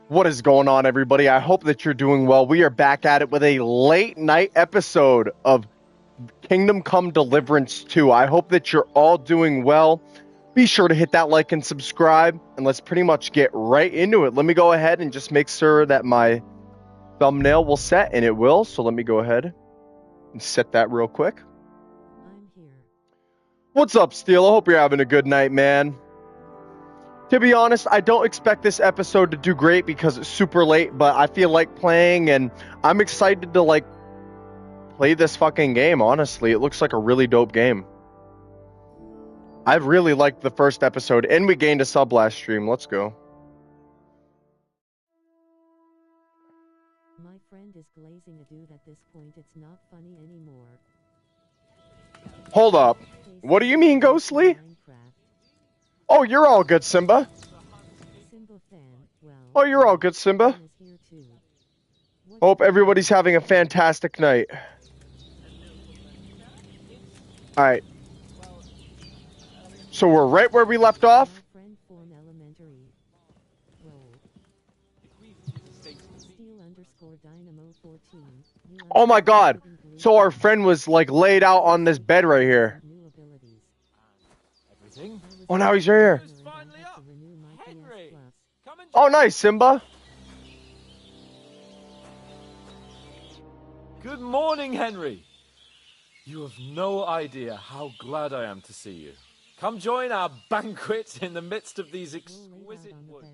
What is going on, everybody? I hope that you're doing well. We are back at it with a late night episode of Kingdom Come Deliverance 2. I hope that you're all doing well. Be sure to hit that like and subscribe, and let's pretty much get right into it. Let me go ahead and just make sure that my thumbnail will set, and it will. So let me go ahead and set that real quick. I'm here. What's up, Steel? I hope you're having a good night, man. To be honest, I don't expect this episode to do great because it's super late, but I feel like playing, and I'm excited to, play this fucking game, honestly. It looks like a really dope game. I really liked the first episode, and we gained a sub last stream. Let's go. My friend is glazing a dude at this point. It's not funny anymore. Hold up. What do you mean, Ghostly? Oh, you're all good, Simba. Simba fan. Well, Oh, you're all good, Simba. is here too. Hope everybody's having a fantastic night. Alright. So we're right where we left off. My friend form elementary. Roll. Steel_Dynamo 14. Oh my god. So our friend was laid out on this bed right here. New abilities. Everything? Oh, now he's right here. Who's finally up? Henry! Come and Oh, nice, Simba. Good morning, Henry. You have no idea how glad I am to see you. Come join our banquet in the midst of these exquisite woods.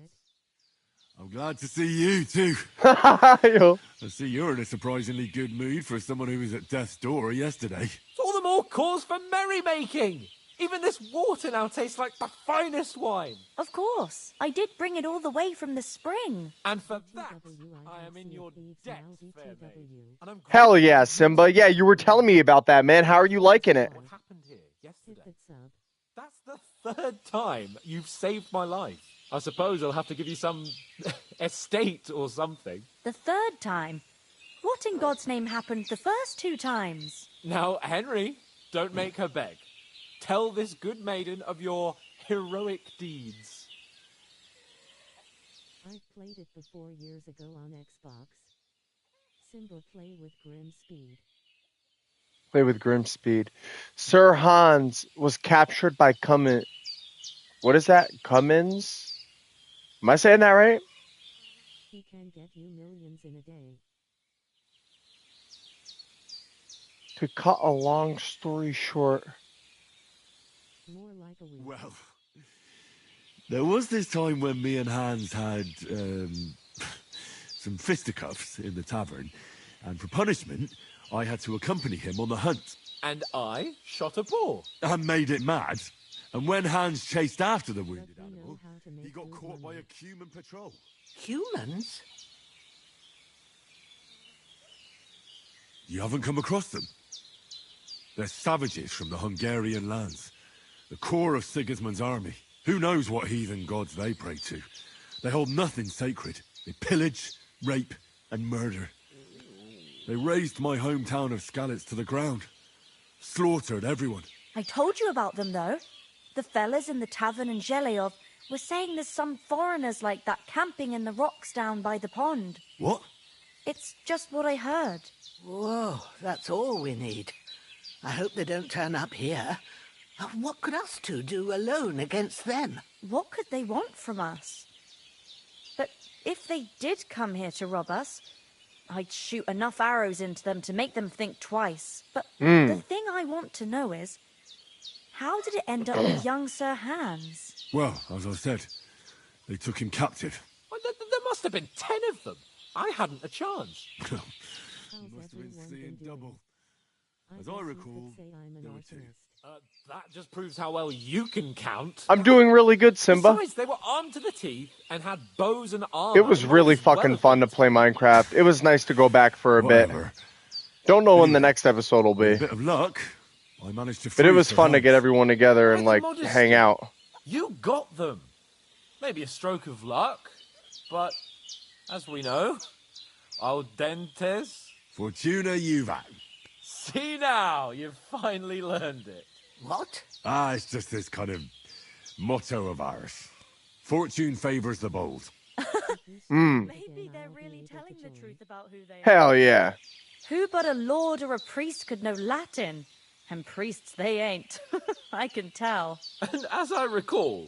I'm glad to see you too. Yo. I see you're in a surprisingly good mood for someone who was at death's door yesterday. It's all the more cause for merrymaking. Even this water now tastes like the finest wine. Of course. I did bring it all the way from the spring. And for that, I am in your debt, fair maid. And I'm Hell yeah, Simba. Yeah, you were telling me about that, man. How are you liking it? What happened here yesterday? Hit the sub. That's the third time you've saved my life. I suppose I'll have to give you some estate or something. The third time. What in God's name happened the first two times? Now, Henry, don't make her beg. Tell this good maiden of your heroic deeds. I've played it before years ago on Xbox. Simba play with Grim Speed. Play with Grim Speed. Sir Hans was captured by Cummins. What is that? Cummins? Am I saying that right? He can get you millions in a day. To cut a long story short. More like a week. Well, there was this time when me and Hans had some fisticuffs in the tavern, and for punishment, I had to accompany him on the hunt. And I shot a boar. And made it mad. And when Hans chased after the wounded But we know animal, how to make he got good caught by money. a human patrol. Humans? You haven't come across them? They're savages from the Hungarian lands. The core of Sigismund's army. Who knows what heathen gods they pray to? They hold nothing sacred. They pillage, rape, and murder. They razed my hometown of Skalitz to the ground. Slaughtered everyone. I told you about them, though. The fellas in the tavern in Zheleov were saying there's some foreigners like that camping in the rocks down by the pond. What? It's just what I heard. Whoa, that's all we need. I hope they don't turn up here. What could us two do alone against them? What could they want from us? But if they did come here to rob us, I'd shoot enough arrows into them to make them think twice. But the thing I want to know is, how did it end up with young Sir Hans? Well, as I said, they took him captive. Well, there must have been 10 of them. I hadn't a chance. How's Must have been everyone seeing doing? double. As guess I you recall, could say I'm an there were two. artist. That just proves how well you can count. I'm doing really good, Simba. Besides, they were armed to the teeth and had bows and armor. It was really as well fucking as fun to play Minecraft. It was nice to go back for a bit. Whatever. Don't know when the next episode will With be. a bit of luck, I managed to. But it freeze was Sir fun to get Hans. everyone together and With modesty. hang out. You got them. Maybe a stroke of luck, but as we know, al dentes. Fortuna Juvat. See now, you've finally learned it. What? It's just this kind of motto of ours. Fortune favors the bold. Maybe they're really telling the truth about who they are. Hell yeah. Who but a lord or a priest could know Latin? And priests they ain't. I can tell. And as I recall,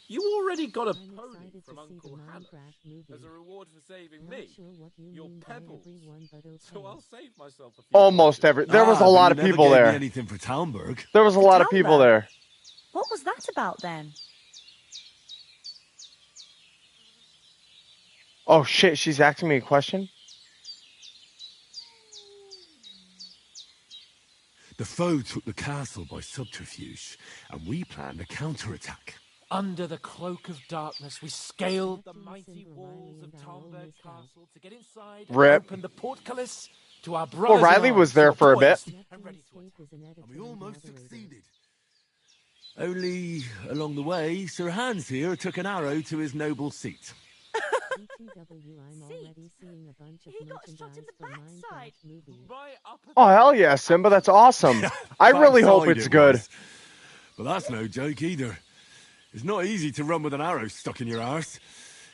you already got a I'm pony excited from to see the Uncle Hannah Minecraft movie. as a reward for saving Not me. sure what you Your mean by pebbles. everyone, but okay. So I'll save myself a few. Almost pointers. every. There was a but lot you of never people gave me there. anything for Talmberg. There was a lot of people Talbot? there. What was that about then? Oh shit, she's asking me a question? The foe took the castle by subterfuge, and we planned a counterattack. Under the cloak of darkness, we scaled the Captain mighty Simba, walls Riley, of and I all Talmberg missed out. Castle to get inside Rip. and open the portcullis to our brothers. Riley in was arms there who are for a bit. poised and ready Neptune's to attack. Cape is an And we editor almost and moderator. succeeded. Only, along the way, Sir Hans here took an arrow to his noble seat. BTW, I'm Seat. already seeing a bunch of He got shot in merchandise the for backside. Minecraft movie. My upper Oh hell yeah, Simba, that's awesome. I really hope Backside it's it good. was. But that's no joke either. It's not easy to run with an arrow stuck in your arse.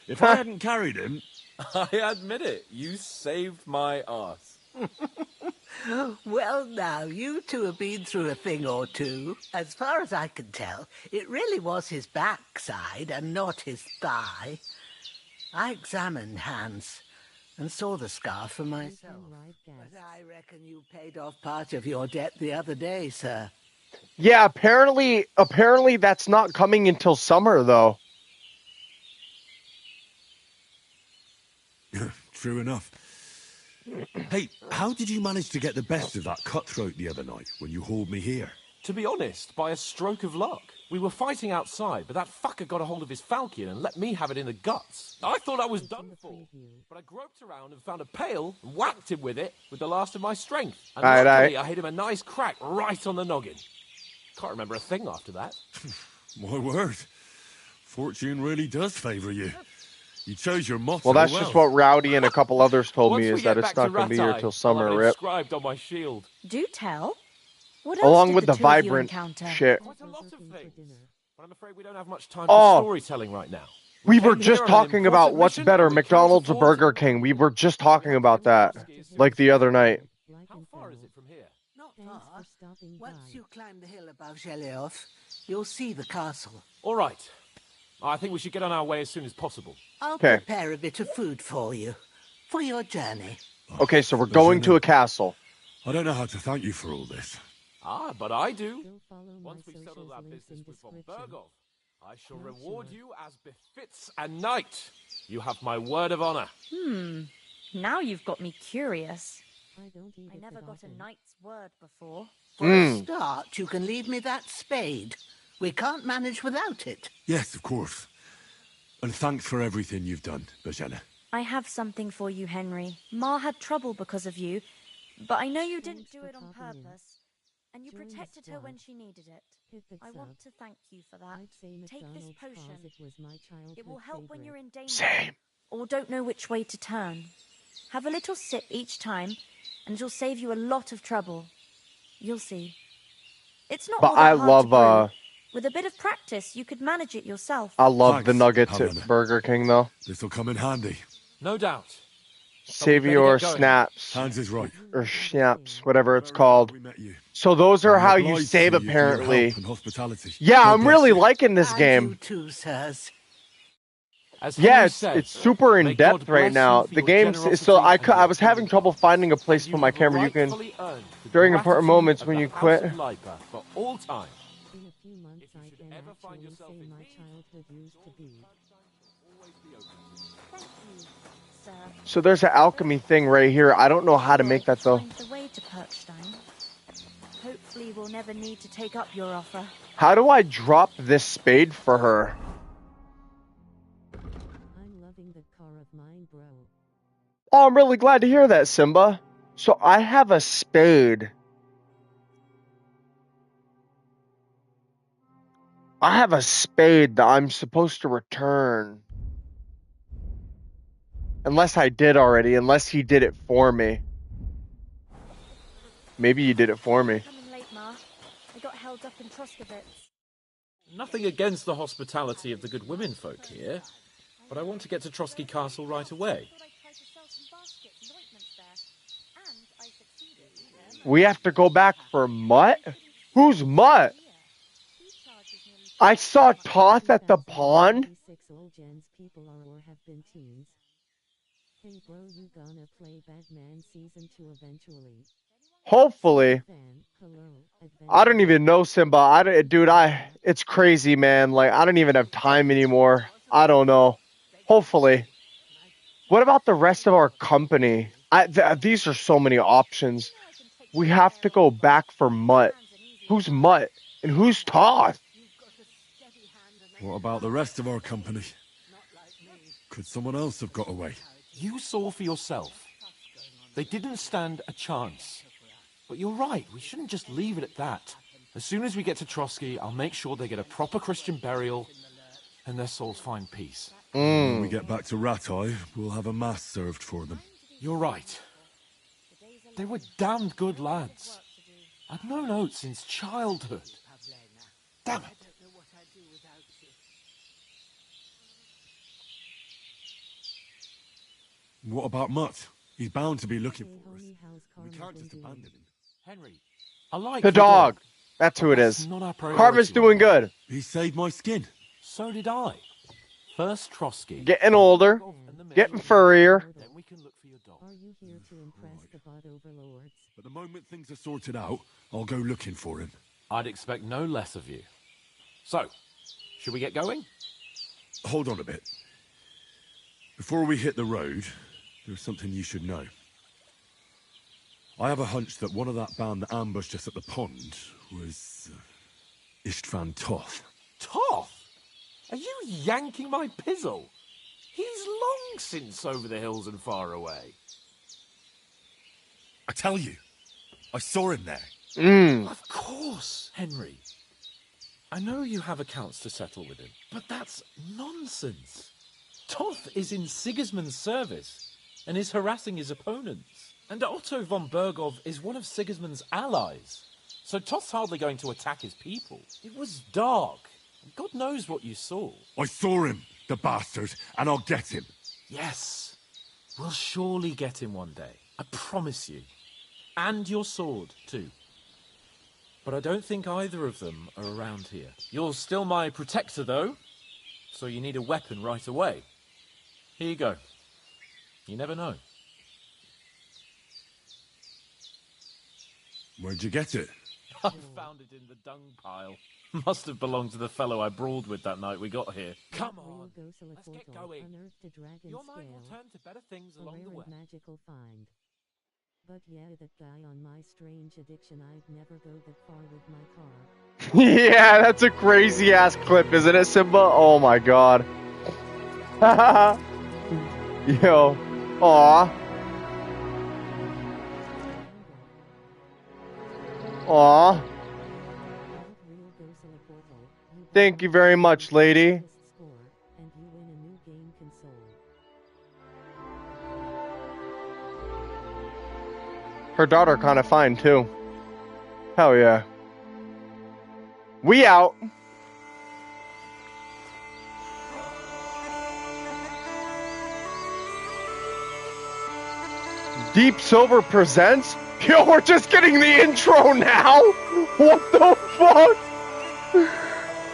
If I hadn't carried him, I admit it, you saved my arse. Well, now, you two have been through a thing or two. As far as I can tell, it really was his backside and not his thigh. I examined Hans and saw the scar for myself. Right, But guys. I reckon you paid off part of your debt the other day, sir. Yeah, apparently that's not coming until summer though. true enough. Hey, how did you manage to get the best of that cutthroat the other night when you hauled me here? To be honest, by a stroke of luck. We were fighting outside, but that fucker got a hold of his falchion and let me have it in the guts. I thought I was done for, but I groped around and found a pail and whacked him with it with the last of my strength. And luckily, I hit him a nice crack right on the noggin. Can't remember a thing after that. My word. Fortune really does favour you. You chose your motto Well, that's just what Rowdy and a couple others told Once me we is that get it's back not to going to be here Rattay, till I'll summer, have it Rip. inscribed on my shield. Do tell. What else Along did with the two of you vibrant encounter? shit. Quite a lot of Burger King for things. dinner. But I'm afraid we don't have much time Oh. for storytelling right now. We were came just here on an talking about important what's mission, better, and we can't McDonald's or afford to- Burger King. We were just talking about that, like the other night. Like How and far is follow. it from here? Not Thanks far. for stopping Once by. you climb the hill above Geleoth, you'll see the castle. All right. I think we should get on our way as soon as possible. I'll Okay. prepare a bit of food for you, for your journey. Okay, so we're going to a castle. I don't know how to thank you for all this. Ah, but I do. Still follow my Once we've settled socials, our links business in with von description. Bergov, I shall Not reward sure. you as befits a knight. You have my word of honor. Now you've got me curious. I don't eat I it never that got a often. knight's word before. For a start, you can leave me that spade. We can't manage without it. Yes, of course. And thanks for everything you've done, Bajana. I have something for you, Henry. Ma had trouble because of you, but I know you didn't Thanks do for it on popping in. purpose. And you Join the protected her when squad. she needed it. Hit the I want sub. to thank you for that. I'd say Take this McDonald's potion. cause it was my childhood It will help when favorite. you're in danger Same. or don't know which way to turn. Have a little sip each time, and it'll save you a lot of trouble. You'll see. It's not But all that I hard love, to brew. With a bit of practice, you could manage it yourself. I love the Thanks, nuggets Helena. at Burger King though. This'll come in handy. No doubt. Savior get going. snaps Hans is right. or snaps, whatever it's Very called. glad we met you. So those are I'm how you obliged save to you for your apparently. help and hospitality. Yeah, God I'm bless really you. liking this And game. you too, sirs. As Yeah, Henry it's said, it's super in may depth God right bless now. you for The your game's generosity still. and I your was having healing. trouble finding a place And for you my have camera. You can rightfully earned the during important gratitude moments of when the you House quit. of Lipa for all time. In a few months, If you I should can ever find actually yourself say in my need, childhood used to be. Always be open to you. Thank you, sir. So there's an alchemy thing right here. I don't know how to make that though. Find the way to Perkstein. Hopefully we'll never need to take up your offer. How do I drop this spade for her? I'm loving the car of mine, bro. Oh, I'm really glad to hear that, Simba. So I have a spade. I have a spade that I'm supposed to return. Unless I did already, unless he did it for me. Maybe he did it for me. Coming late, Ma. I got held up in Troskovitz. Nothing against the hospitality of the good women folk here, but I want to get to Trotsky Castle right away. We have to go back for Mutt? Who's Mutt? I saw Toth at the pond. Hey bro, you gonna play Batman Season 2 eventually? Hopefully. I don't even know Simba. It's crazy, man. Like, I don't even have time anymore. I don't know. Hopefully. What about the rest of our company? These are so many options. We have to go back for Mutt. Who's Mutt? And who's Toth? What about the rest of our company? Could someone else have got away? You saw for yourself. They didn't stand a chance. But you're right, we shouldn't just leave it at that. As soon as we get to Trotsky, I'll make sure they get a proper Christian burial and their souls find peace. When we get back to Ratai, we'll have a mass served for them. You're right. They were damned good lads. I've known Oates since childhood. Damn it. What about Mutt? He's bound to be looking for us. We can't just abandon him. Henry, I like The your dog. That's who it That's is. not our priority Karma's doing right now. good. He saved my skin. So did I. First Trotsky. Getting older. And the Getting maid. furrier. Then we can look for your dog. Are you here to impress the bot overlords? But the moment things are sorted out, I'll go looking for him. I'd expect no less of you. So, should we get going? Hold on a bit. Before we hit the road, there's something you should know. I have a hunch that one of that band that ambushed us at the pond was Istvan Toth. Toth? Are you yanking my pizzle? He's long since over the hills and far away. I tell you, I saw him there. Of course, Henry. I know you have accounts to settle with him, but that's nonsense. Toth is in Sigismund's service and is harassing his opponents. And Otto von Bergov is one of Sigismund's allies. So Toth's hardly going to attack his people. It was dark. God knows what you saw. I saw him, the bastard, and I'll get him. Yes, we'll surely get him one day. I promise you. And your sword, too. But I don't think either of them are around here. You're still my protector, though, so you need a weapon right away. Here you go. You never know. Where'd you get it? I found it in the dung pile. Must have belonged to the fellow I brawled with that night we got here. Come on, let's get going. Your mind will turn to better things along the way. Magical find. But yeah, that guy on my strange addiction, I'd never go that far with my car. Yeah, that's a crazy ass clip, isn't it, Simba? Oh my god. Yo. Aw. Aw. Thank you very much, lady. And you win a new game console. Her daughter kind of fine, too. Hell yeah. We out. Deep Silver presents? Yo, we're just getting the intro now? What the fuck?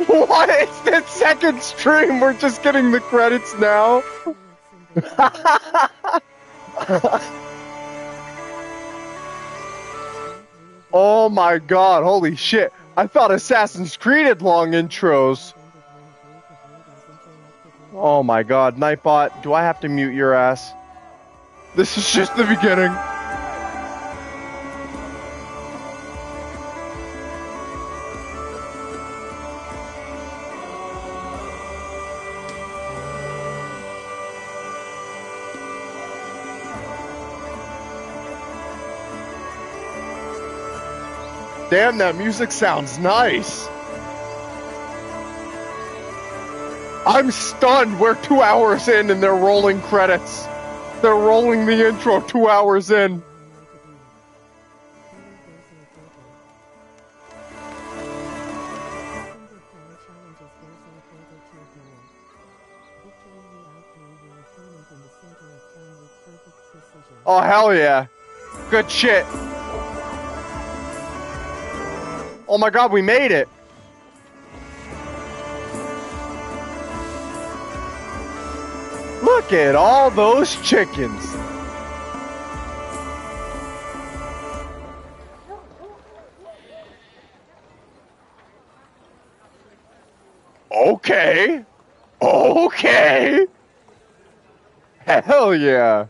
What is this second stream? We're just getting the credits now? Oh my god, holy shit. I thought Assassin's Creed had long intros. Oh my god, Nightbot, do I have to mute your ass? This is just the beginning. Damn, that music sounds nice. I'm stunned. We're 2 hours in and they're rolling credits. They're rolling the intro 2 hours in. Oh, hell yeah. Good shit. Oh my god, we made it. Look at all those chickens. Okay. Okay. Hell yeah.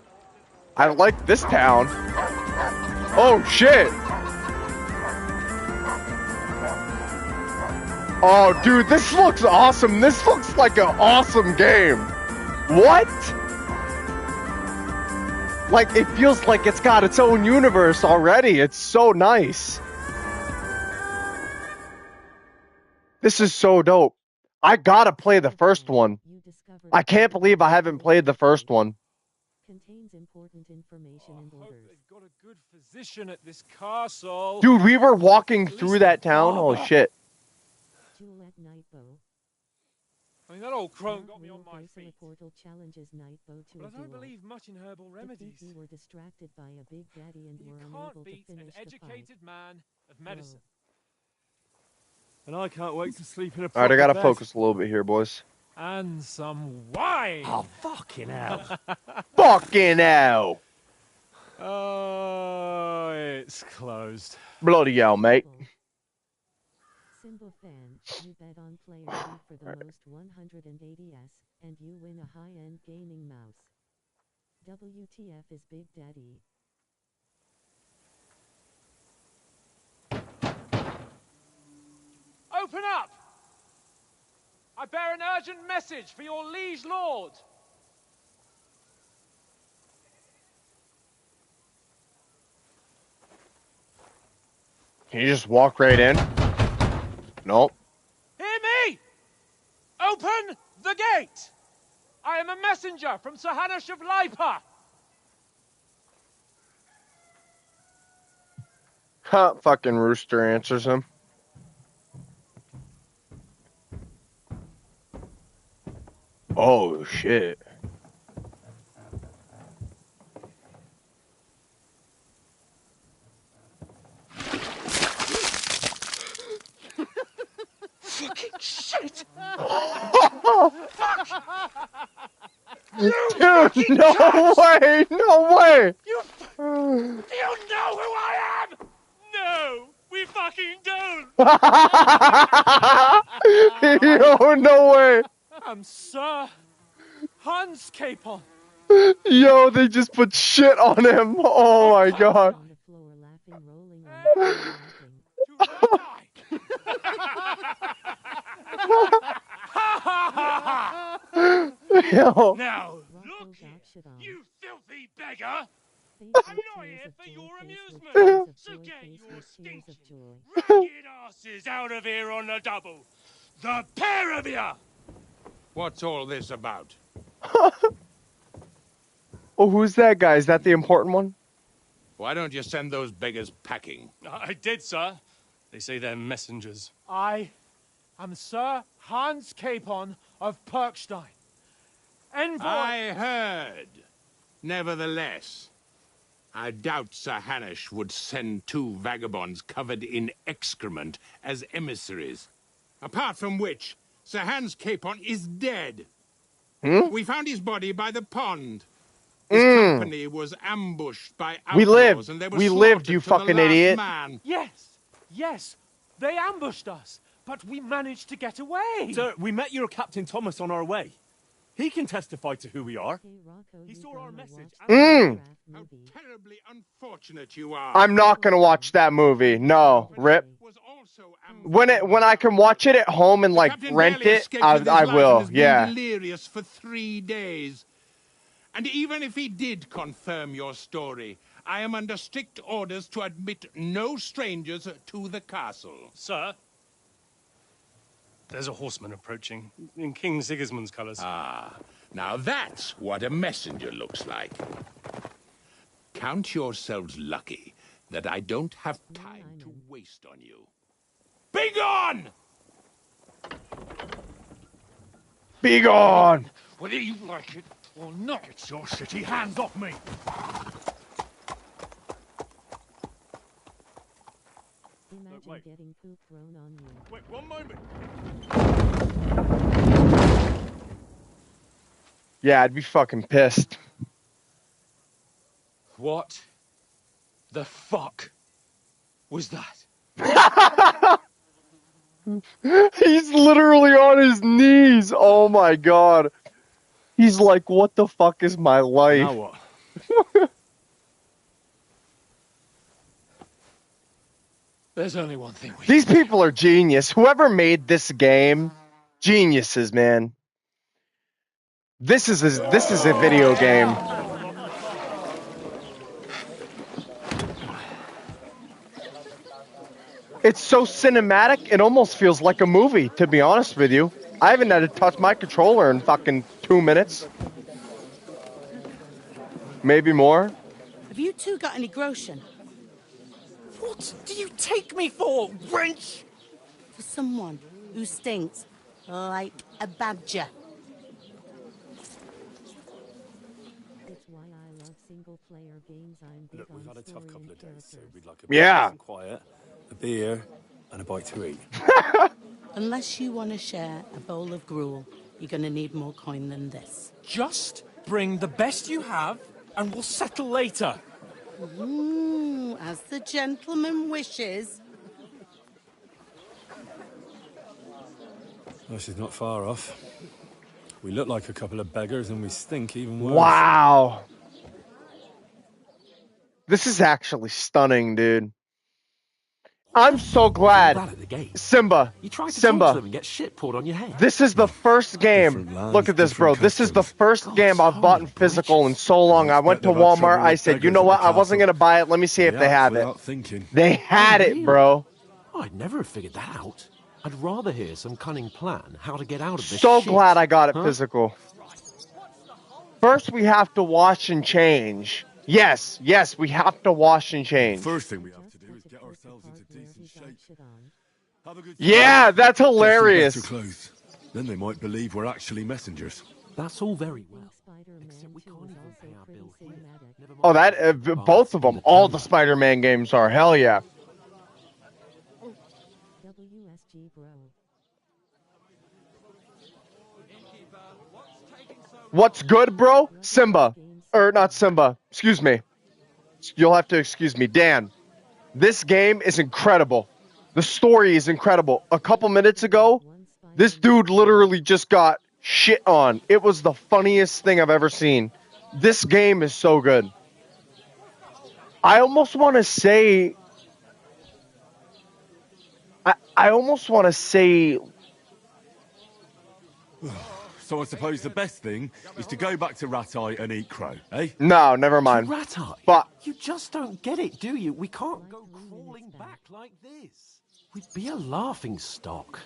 I like this town. Oh shit. Oh dude, this looks awesome. This looks like an awesome game. What? Like, it feels like it's got its own universe already. It's so nice. This is so dope. I gotta play the first one. I can't believe I haven't played the first one. Contains important information and Hope orders. they've got a good physician at this castle. Dude, we were walking through that town. Oh shit. Jewel at Nightbow. I mean, that old crone got Not me on real my person feet. portal challenges Nightbow to But I a don't duel. believe much in herbal Defeat remedies. me were distracted by a big daddy and You were can't unable to beat an finish the fight. educated man of medicine. And I can't wait to sleep in a Alright, I proper gotta bed. focus a little bit here, boys. And some wine. Oh, fucking hell. Fucking hell. Oh, it's closed. Bloody hell, mate. Symbol fan, you bet on player 2 for the most 180s, and you win a high-end gaming mouse. WTF is Big Daddy. Open up! I bear an urgent message for your liege lord. Can you just walk right in? Nope. Hear me! Open the gate! I am a messenger from Sir Hanush of Lipa. Huh, fucking rooster answers him. Oh shit. Fucking shit! Dude, no way! No way! You know who I am? No, we fucking don't. Yo, no way! I'm Sir Hans Capon. Yo, they just put shit on him. Oh my god. On the floor laughing, rolling on the floor laughing. Yo. Now, Rocco look here, got shit on. you filthy beggar! Face I'm with not tears here of for joy, your face with amusement. tears of So joy, get face your with tears of stinky, joy. ragged asses out of here on the double. The pair of you! What's all this about? Oh, who's that guy? Is that the important one? Why don't you send those beggars packing? I did, sir. They say they're messengers. I am Sir Hans Capon of Perkstein. Envoy. I heard. Nevertheless, I doubt Sir Hanush would send two vagabonds covered in excrement as emissaries. Apart from which, Sir Hans Capon is dead. We found his body by the pond. His company was ambushed by outlaws, We lived. and they were We lived, slaughtered you to the fucking last idiot. man. Yes, they ambushed us, but we managed to get away. Sir, we met your Captain Thomas on our way. He can testify to who we are. Hey, Rocco, He you saw our gonna message watch and- the Minecraft How movie? terribly unfortunate you are. I'm not gonna watch that movie. No, rip. Was also When I can watch it at home and like Captain rent barely it, escaped with his I life will. and has been Yeah. delirious for 3 days. And even if he did confirm your story, I am under strict orders to admit no strangers to the castle. Sir, there's a horseman approaching in King Sigismund's colours. Ah, now that's what a messenger looks like. Count yourselves lucky that I don't have time to waste on you. Be gone! Be gone! Whether you like it or not, get your shitty hands off me. Wait. getting poop thrown on you. Wait, one moment. Yeah, I'd be fucking pissed. What the fuck was that? He's literally on his knees. Oh my god. He's like, what the fuck is my life? Now what? There's only one thing we These can do. people are genius. Whoever made this game, geniuses, man. This is a video game. It's so cinematic, it almost feels like a movie, to be honest with you. I haven't had to touch my controller in fucking 2 minutes. Maybe more. Have you two got any groschen? What do you take me for, wench? For someone who stinks like a badger. It's why I love single-player games. I'm big Look, we've on had a tough story couple and of days, so characters. we'd like a bit Yeah. nice and quiet, a beer, and a bite to eat. Unless you want to share a bowl of gruel, you're going to need more coin than this. Just bring the best you have, and we'll settle later. As the gentleman wishes. Well, she's not far off. We look like a couple of beggars, and we stink even worse. Wow. This is actually stunning, dude. I'm so glad. That at the gate. Simba. You tried to talk to Simba. them and get shit poured on your head. This is the first game. Different lands, Look at this, bro. different This is the customs. first God's game I've bought in holy physical in britches. so long. I I went to expect they've had Walmart. trouble I with said, you beggars know at what? the I wasn't castle. going to buy it. Let me see if they have it. Without thinking. They had it, really? bro. Oh, I'd never have figured that out. I'd rather hear some cunning plan how to get out of this So shit. glad I got it Huh? physical. First, we have to wash and change. Yes, we have to wash and change. First thing we have to do is get ourselves into decent shape. Have a good Yeah, that's Get some hilarious. better clothes. Then they might believe we're actually messengers. That's all very I well. think Spider-Man Except we 2 can't is even also pay our pretty bill here. cinematic. Never mind Oh, that the both of bath in them. All the Thames. Spider-Man games are. Hell yeah. WSG bro. What's good, bro? Simba. Or not Simba. Excuse me. You'll have to excuse me. Dan. This game is incredible. The story is incredible. A couple minutes ago, this dude literally just got shit on. It was the funniest thing I've ever seen. This game is so good. I almost want to say... I almost want to say... So I suppose the best thing is to go back to Ratai and eat crow, eh? No, never mind. Rat-eye. But You just don't get it, do you? We can't go crawling back like this. We'd be a laughing stock.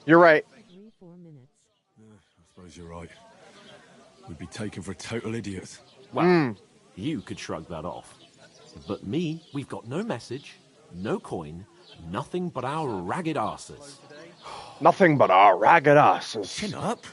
you're right. 3-4 minutes. I suppose you're right. We'd be taken for total idiots. Well, you could shrug that off. But me, we've got no message, no coin, nothing but our ragged arses. Nothing but our ragged asses. Chin up.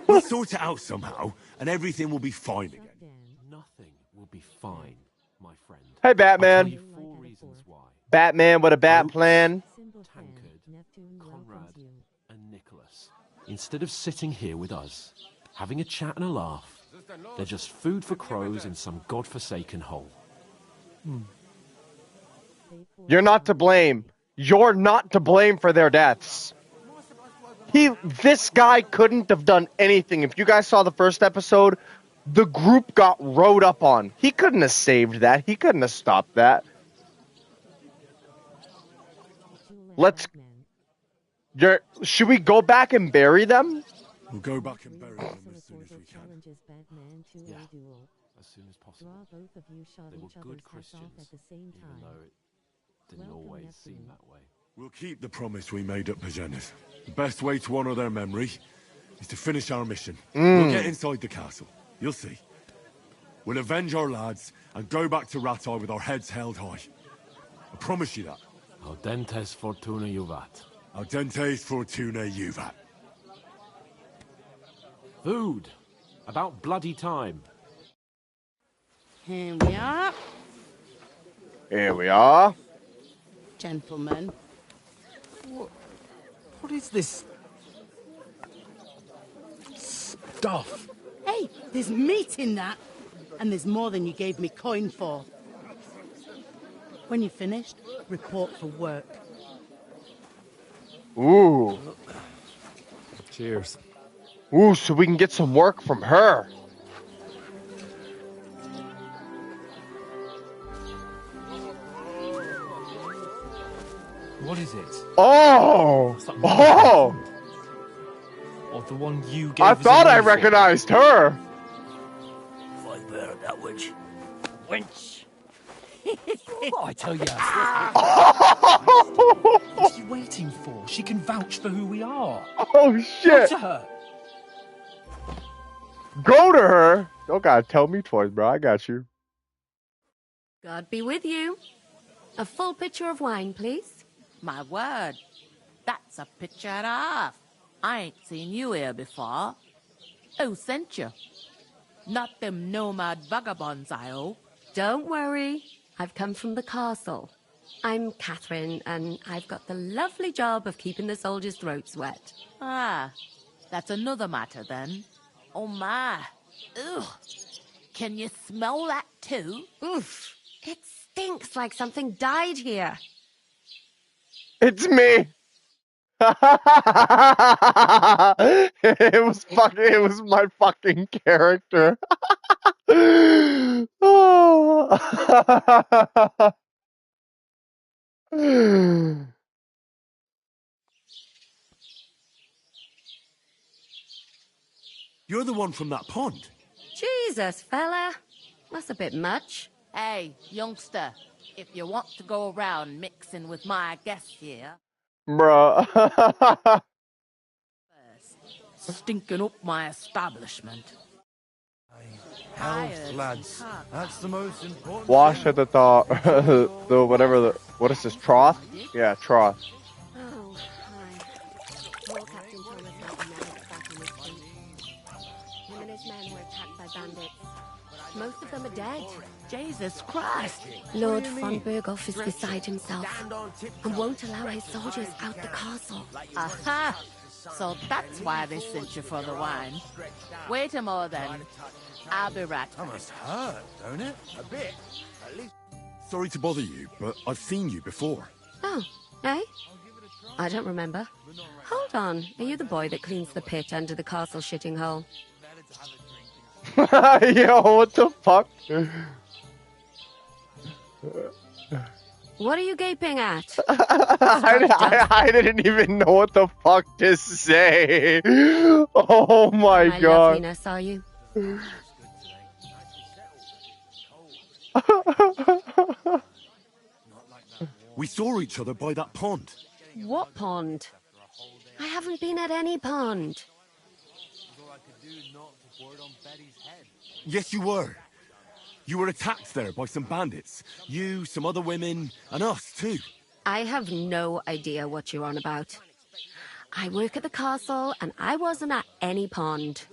We'll sort it out somehow, and everything will be fine again. Dan. Nothing will be fine, my friend. Hey, I'll tell Batman. you 4 reasons why. Batman with a bat plan. Symbol fan. Tankard, Neptune Conrad, welcomes you. and Nicholas. Instead of sitting here with us, having a chat and a laugh, they're just food for crows in some godforsaken hole. You're not to blame. You're not to blame for their deaths. This guy couldn't have done anything. If you guys saw the first episode, the group got rode up on. He couldn't have saved that. He couldn't have stopped that. Let's. Should we go back and bury them? We'll go back and bury them as soon as we can. Challenges Batman to Yeah. a duel. As soon as possible. Draw both of you shot They were each good other's heads Christians, off at the same even time. though it didn't Welcome, always Neptune. seem that way. We'll keep the promise we made at Bajenas. The best way to honor their memory is to finish our mission. We'll get inside the castle. You'll see. We'll avenge our lads and go back to Ratai with our heads held high. I promise you that. Audentes fortuna juvat. Audentes fortuna juvat. Food. About bloody time. Here we are. Here we are. gentlemen. What is this stuff? Hey, there's meat in that. And there's more than you gave me coin for. When you're finished, report for work. Ooh. Cheers. Ooh, so we can get some work from her. What is it? Oh! Oh! Or the one you gave I us thought away I for? recognized her. Fight better that witch. Wench. What I tell you? What are you waiting for? She can vouch for who we are. Oh, Go shit. to her. Go to her. Don't gotta tell me twice, bro. I got you. God be with you. A full pitcher of wine, please. My word. That's a picture and a half. I ain't seen you here before. Who sent you? Not them nomad vagabonds, I hope. Don't worry. I've come from the castle. I'm Catherine, and I've got the lovely job of keeping the soldiers' throats wet. Ah, that's another matter then. Oh my. Ugh. Can you smell that too? Oof. It stinks like something died here. It's me. It was my fucking character. Oh. You're the one from that pond. Jesus, fella. That's a bit much. Hey, youngster. If you want to go around mixing with my guests here, Bruh. stinking up my establishment. Health, lads. That's the most important Wash thing. at the what is this, trough? Yeah, trough. Oh, hi. Poor Captain Thomas had to never get back on his feet. Him and his men were attacked by bandits. Most of them are dead. Jesus Christ! Lord von Berghoff is beside himself and won't allow his soldiers out the castle. Aha! So that's why they sent you for the wine. Wait a more then. I'll be right That back. must hurt, don't it? A bit. At least. Sorry to bother you, but I've seen you before. Oh, eh? I don't remember. Hold on. Are you the boy that cleans the pit under the castle shitting hole? Yo, what the fuck? What are you gaping at? I didn't even know what the fuck to say. Oh my My god. loveliness, are you? We saw each other by that pond. What pond? I haven't been at any pond. Yes, you were. You were attacked there by some bandits. You, some other women, and us too. I have no idea what you're on about. I work at the castle, and I wasn't at any pond.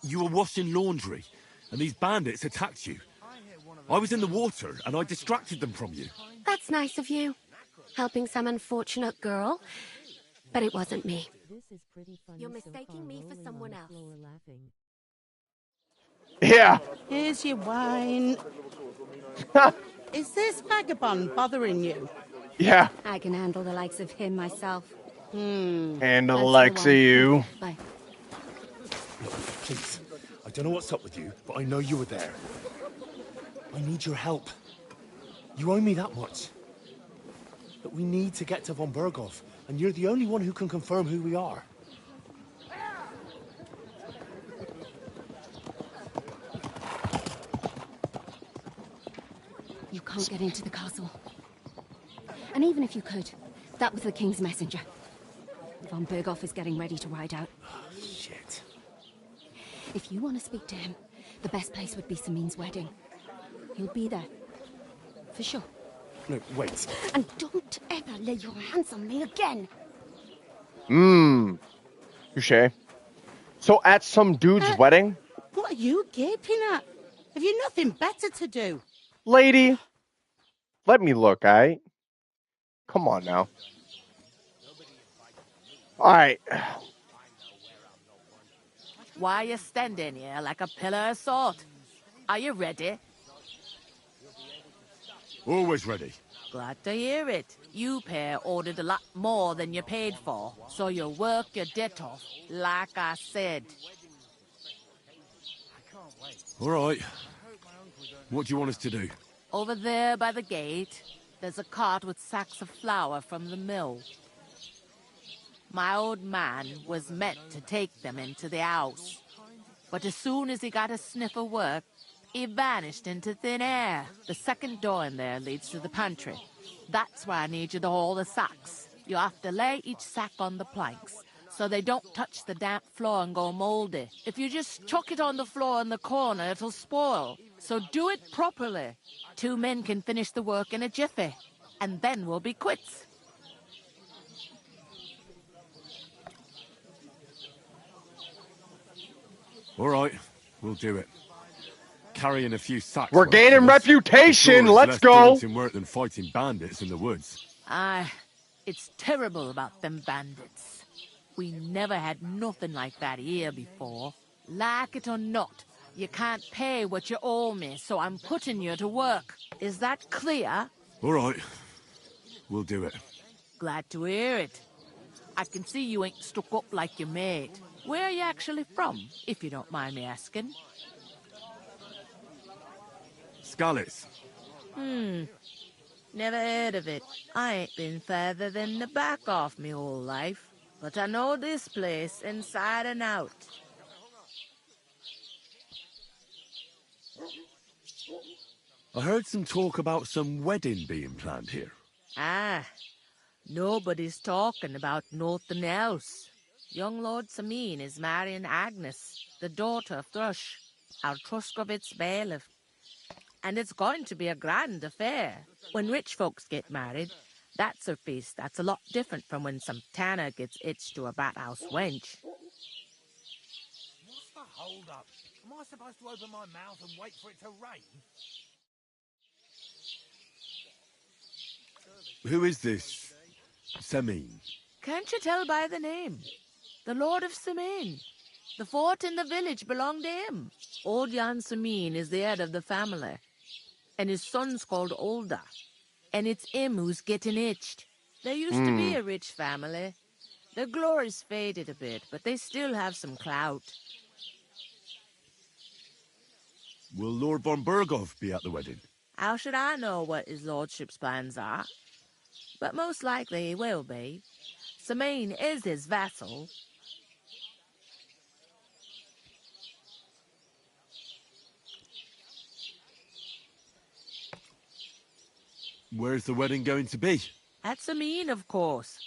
You were washing laundry, and these bandits attacked you. I was in the water, and I distracted them from you. That's nice of you. Helping some unfortunate girl. But it wasn't me. You're mistaking me for someone else. Yeah. Here's your wine. Is this vagabond bothering you? Yeah. I can handle the likes of him myself. And the likes of you. Bye. Look, please. I don't know what's up with you, but I know you were there. I need your help. You owe me that much. But we need to get to von Berghoff, and you're the only one who can confirm who we are. You can't get into the castle. And even if you could, that was the king's messenger. Von Berghoff is getting ready to ride out. Shit. If you want to speak to him, the best place would be Samin's wedding. He'll be there. For sure. No, wait. And don't ever lay your hands on me again. Touche. So at some dude's wedding? What are you gaping at? Have you nothing better to do? Lady, let me look, alright? Come on now. Alright. Why are you standing here like a pillar of salt? Are you ready? Always ready. Glad to hear it. You pair ordered a lot more than you paid for, so you work your debt off, like I said. All right. What do you want us to do? Over there by the gate, there's a cart with sacks of flour from the mill. My old man was meant to take them into the house, but as soon as he got a sniff of work, he vanished into thin air. The second door in there leads to the pantry. That's where I need you to haul the sacks. You have to lay each sack on the planks, so they don't touch the damp floor and go moldy. If you just chuck it on the floor in the corner, it'll spoil. So do it properly. 2 men can finish the work in a jiffy, and then we'll be quits. All right, we'll do it. Carrying a few sacks. We're gaining reputation. Let's go. Daunting work than fighting bandits in the woods. Aye, it's terrible about them bandits. We never had nothing like that here before. Like it or not, you can't pay what you owe me, so I'm putting you to work. Is that clear? All right, we'll do it. Glad to hear it. I can see you ain't stuck up like your mate. Where are you actually from, if you don't mind me asking? Skalitz. Never heard of it. I ain't been further than the back off me whole life. But I know this place inside and out. I heard some talk about some wedding being planned here. Ah, nobody's talking about nothing else. Young Lord Samin is marrying Agnes, the daughter of Thrush, our Truskovitz bailiff. And it's going to be a grand affair. When rich folks get married, that's a feast that's a lot different from when some tanner gets hitched to a bathouse wench. What's the hold up? Am I supposed to open my mouth and wait for it to rain? Who is this Samin? Can't you tell by the name? The Lord of Samin. The fort in the village belonged to him. Old Jan Samin is the head of the family. And his son's called Olda. And it's him who's getting itched. There used to be a rich family. Their glory's faded a bit, but they still have some clout. Will Lord von Berghoff be at the wedding? How should I know what his lordship's plans are? But most likely he will be. Samin is his vassal. Where's the wedding going to be? At Samin, of course.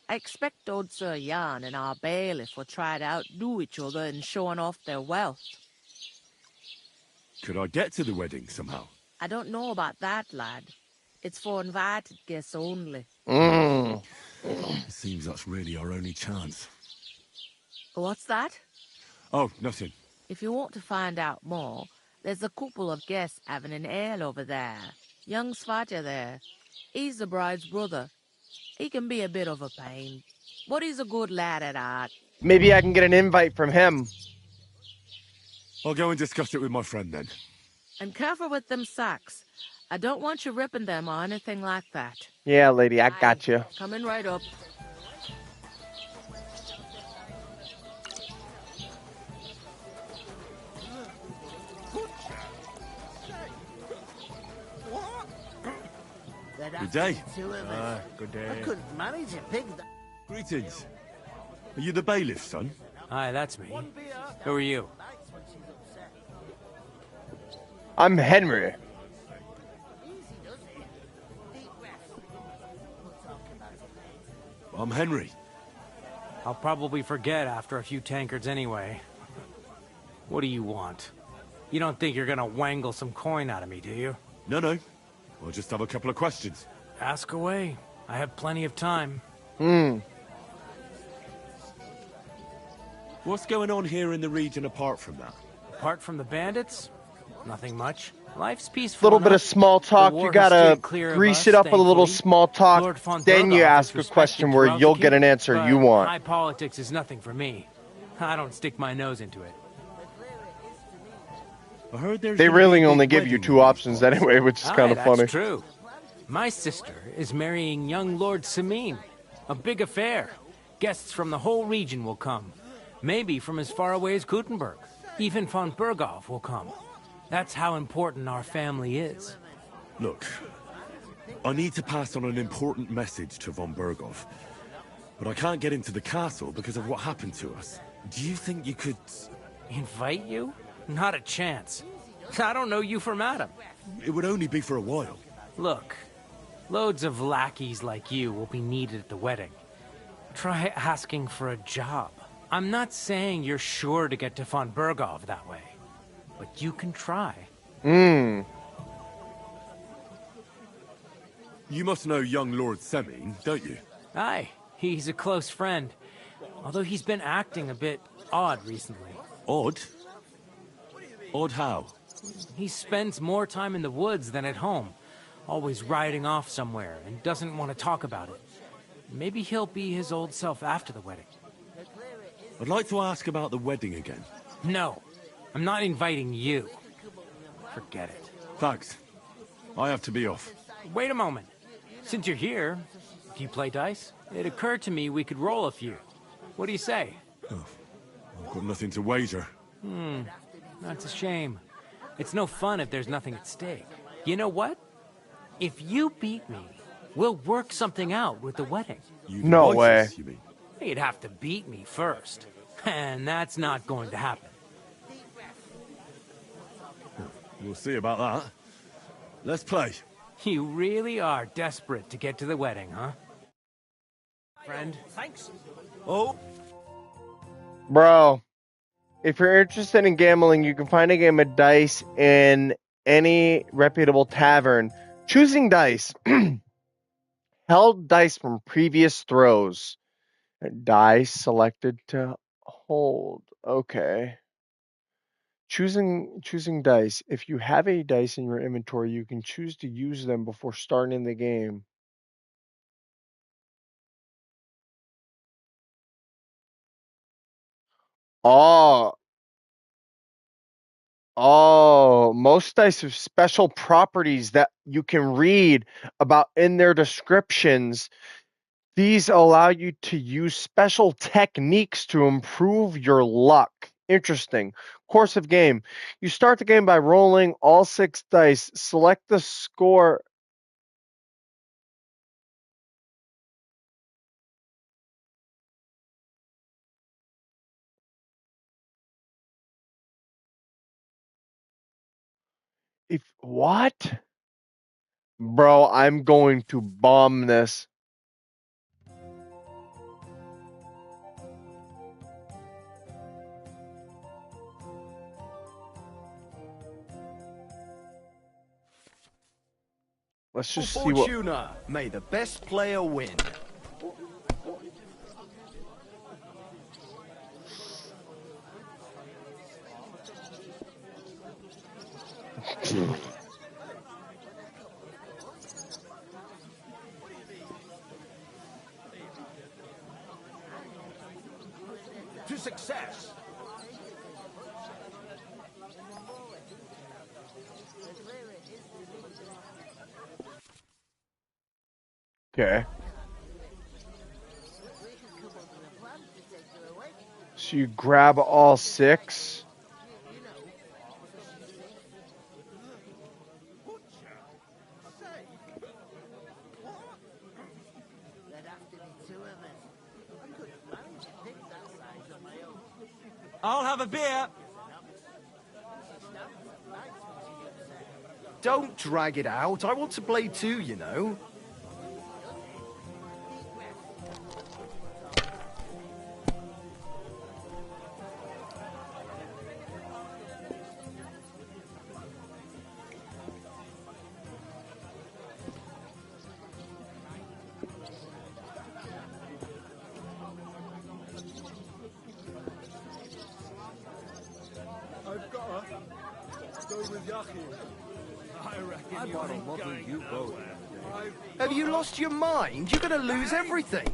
I expect old Sir Jan and our bailiff will try to outdo each other in showing off their wealth. Could I get to the wedding somehow? I don't know about that, lad. It's for invited guests only. Seems that's really our only chance. What's that? Oh, nothing. If you want to find out more, there's a couple of guests having an ale over there. Young Svatja there. He's the bride's brother. He can be a bit of a pain, but he's a good lad at heart. Maybe I can get an invite from him. I'll go and discuss it with my friend then. And careful with them sacks. I don't want you ripping them or anything like that. Yeah, lady, I got you. Coming right up. Good day. Good day. I couldn't manage a pig. Greetings. Are you the bailiff, son? Hi, that's me. Who are you? I'm Henry. I'm Henry. I'll probably forget after a few tankards anyway. What do you want? You don't think you're gonna wangle some coin out of me, do you? No. I'll just have a couple of questions. Ask away. I have plenty of time. What's going on here in the region apart from that? Apart from the bandits, nothing much. Life's peaceful Little bit of enough. small The talk. war You has gotta steered clear of grease us, it up with a little thankfully. small talk. Lord von Then you Berghoff ask is a question respected where throughout you'll the get an kingdom, answer but you want. high politics is nothing for me. I don't stick my nose into it. I heard there's They gonna be a really big only give you wedding 2 in these options parts. anyway, which is kind of That's funny. true. My sister is marrying young Lord Samin. A big affair. Guests from the whole region will come. Maybe from as far away as Gutenberg. Even von Berghoff will come. That's how important our family is. Look, I need to pass on an important message to von Berghoff, but I can't get into the castle because of what happened to us. Do you think you could... Invite you? Not a chance. I don't know you from Adam. It would only be for a while. Look, loads of lackeys like you will be needed at the wedding. Try asking for a job. I'm not saying you're sure to get to von Berghoff that way, but you can try. Hmm. You must know young Lord Semin, don't you? Aye, he's a close friend. Although he's been acting a bit odd recently. Odd? Odd how? He spends more time in the woods than at home. Always riding off somewhere and doesn't want to talk about it. Maybe he'll be his old self after the wedding. I'd like to ask about the wedding again. No, I'm not inviting you. Forget it. Thanks. I have to be off. Wait a moment. Since you're here, do you play dice? It occurred to me we could roll a few. What do you say? Oh, I've got nothing to wager. That's a shame. It's no fun if there's nothing at stake. You know what? If you beat me, we'll work something out with the wedding. No way. You mean? You'd have to beat me first. And that's not going to happen. We'll see about that. Let's play. You really are desperate to get to the wedding, huh? Friend? Thanks. Oh? Bro, if you're interested in gambling, you can find a game of dice in any reputable tavern. Choosing dice. Held dice from previous throws. Dice selected to hold. Okay. Choosing dice. If you have a dice in your inventory, you can choose to use them before starting the game. Oh, most dice have special properties that you can read about in their descriptions. These allow you to use special techniques to improve your luck. Interesting. Course of game. You start the game by rolling all 6 dice. Select the score. What? Bro, I'm going to bomb this. Let's just see what... Fortuna, may the best player win. To success. Okay. So you grab all 6. I'll have a beer. Don't drag it out. I want to play too, you know. I reckon you ain't going nowhere. Have you lost your mind? You're gonna lose everything.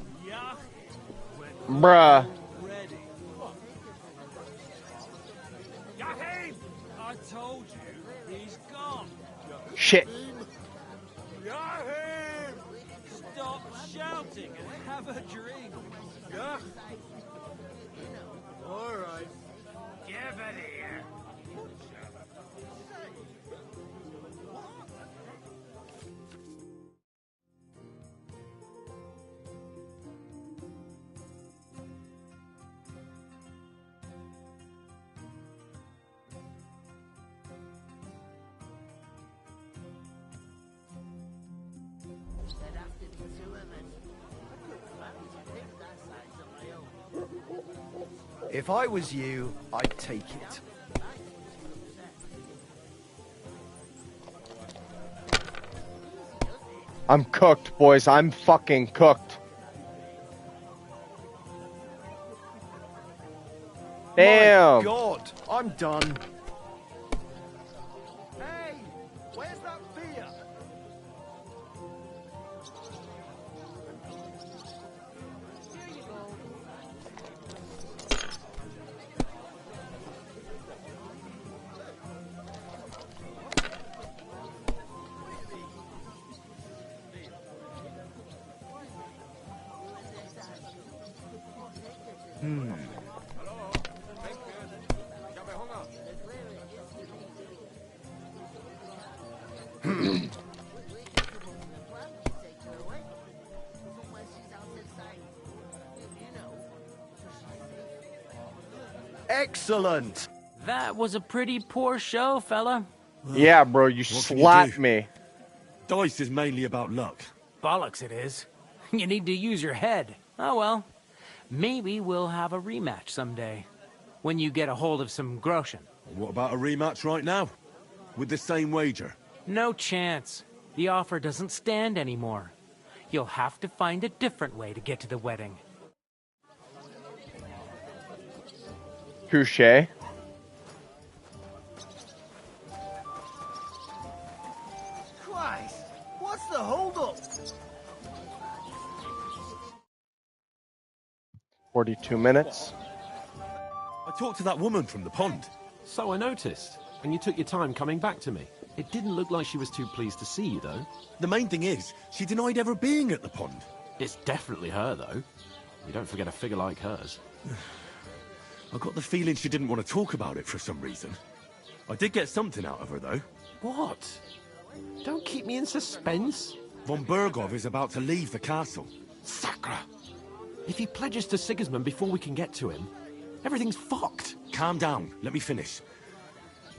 Bruh. Yahim! I told you, he's gone. Shit. Yahim! Stop shouting and have a drink. Yeah? All right. Give it here. If I was you, I'd take it. I'm cooked, boys. I'm fucking cooked. Damn. My God, I'm done. Hey, where's that beer? Excellent. That was a pretty poor show, fella. Yeah, bro, you What can you slapped do? me. Dice is mainly about luck. Bollocks it is. You need to use your head. Oh well. Maybe we'll have a rematch someday. When you get a hold of some groschen. What about a rematch right now? With the same wager? No chance. The offer doesn't stand anymore. You'll have to find a different way to get to the wedding. Touche. Christ, what's the holdup? 42 minutes. I talked to that woman from the pond. So I noticed. And you took your time coming back to me. It didn't look like she was too pleased to see you, though. The main thing is, she denied ever being at the pond. It's definitely her, though. You don't forget a figure like hers. I got the feeling she didn't want to talk about it for some reason. I did get something out of her, though. What? Don't keep me in suspense. Von Bergov is about to leave the castle. Sacra! If he pledges to Sigismund before we can get to him, everything's fucked. Calm down, let me finish.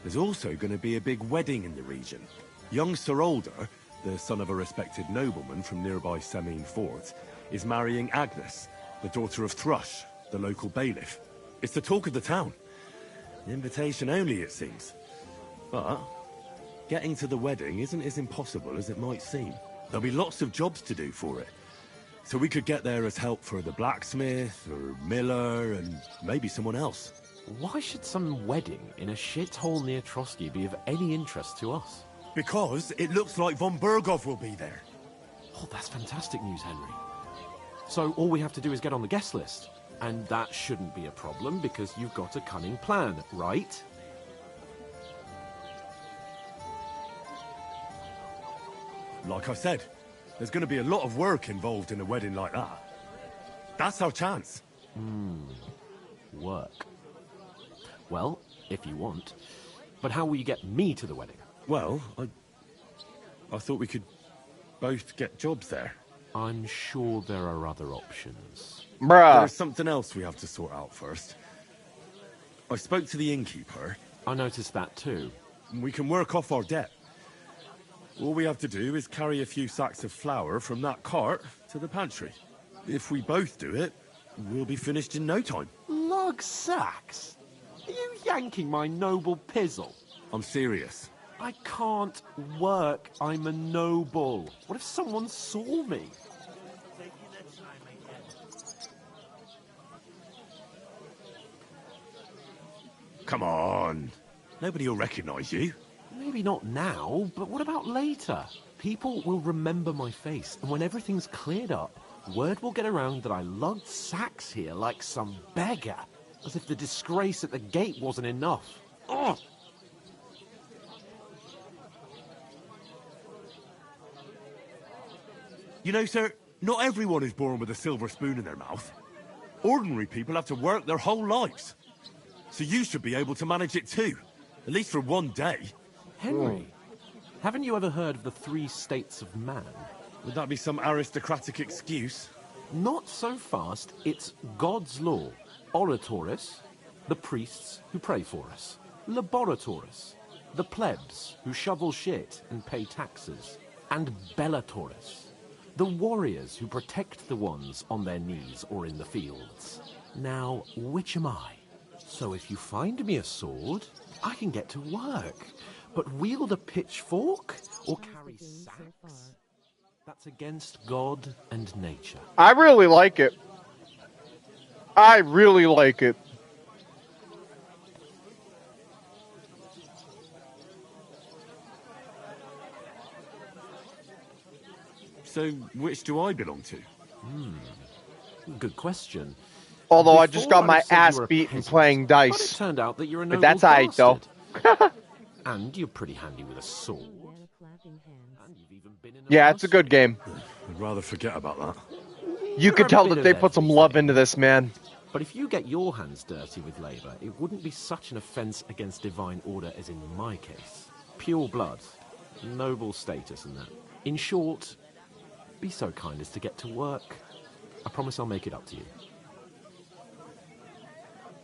There's also going to be a big wedding in the region. Young Sir Alder, the son of a respected nobleman from nearby Semine Fort, is marrying Agnes, the daughter of Thrush, the local bailiff. It's the talk of the town. Invitation only, it seems. But getting to the wedding isn't as impossible as it might seem. There'll be lots of jobs to do for it. So we could get there as help for the blacksmith, or miller, and maybe someone else. Why should some wedding in a shithole near Trotsky be of any interest to us? Because it looks like Von Bergov will be there. Oh, that's fantastic news, Henry. So all we have to do is get on the guest list. And that shouldn't be a problem because you've got a cunning plan, right? Like I said, there's going to be a lot of work involved in a wedding like that. That's our chance. Work. Well, if you want. But how will you get me to the wedding? Well, I thought we could both get jobs there. I'm sure there are other options. Bruh. There's something else we have to sort out first. I spoke to the innkeeper. I noticed that too. We can work off our debt. All we have to do is carry a few sacks of flour from that cart to the pantry. If we both do it, we'll be finished in no time. Lug sacks? Are you yanking my noble pizzle? I'm serious. I can't work. I'm a noble. What if someone saw me? Come on. Nobody will recognize you. Maybe not now, but what about later? People will remember my face, and when everything's cleared up, word will get around that I lugged sacks here like some beggar, as if the disgrace at the gate wasn't enough. Ugh! You know, sir, not everyone is born with a silver spoon in their mouth. Ordinary people have to work their whole lives. So you should be able to manage it too, at least for one day. Henry, haven't you ever heard of the 3 states of man? Would that be some aristocratic excuse? Not so fast. It's God's law. Oratoris, the priests who pray for us. Laboratoris, the plebs who shovel shit and pay taxes. And Bellatoris, the warriors who protect the ones on their knees or in the fields. Now, which am I? So if you find me a sword, I can get to work. But wield a pitchfork or carry sacks? That's against God and nature. I really like it. I really like it. So, which do I belong to? Good question. Although I Before just got I'd my have said you ass were a beaten peasant, playing but it dice. turned out that you're a But noble that's alright though. bastard. And you're pretty handy with a sword. And you've even been in a Yeah, it's a good game. I'd rather forget about that. You could You're a tell bit that of they put some love into this, man. But if you get your hands dirty with labour, it wouldn't be such an offence against divine order as in my case. Pure blood, noble status and that. In short, be so kind as to get to work. I promise I'll make it up to you.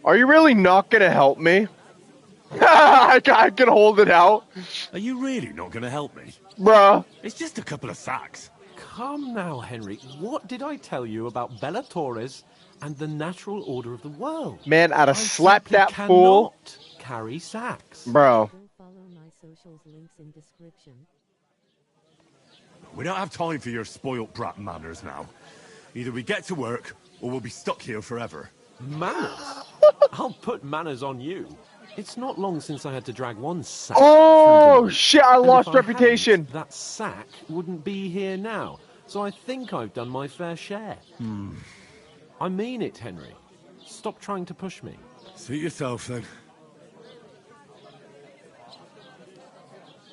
Are you really not gonna help me? I can hold it out. Are you really not going to help me? Bruh. It's just a couple of sacks. Come now, Henry. What did I tell you about Bellatoris and the natural order of the world? Man, I'd have I slapped simply that fool. cannot carry sacks. Bro. Go follow my socials, links in description. We don't have time for your spoilt brat manners now. Either we get to work, or we'll be stuck here forever. Manners? I'll put manners on you. It's not long since I had to drag one sack. Oh shit, I And lost if I reputation. hadn't, that sack wouldn't be here now. So I think I've done my fair share. I mean it, Henry. Stop trying to push me. Suit yourself, then.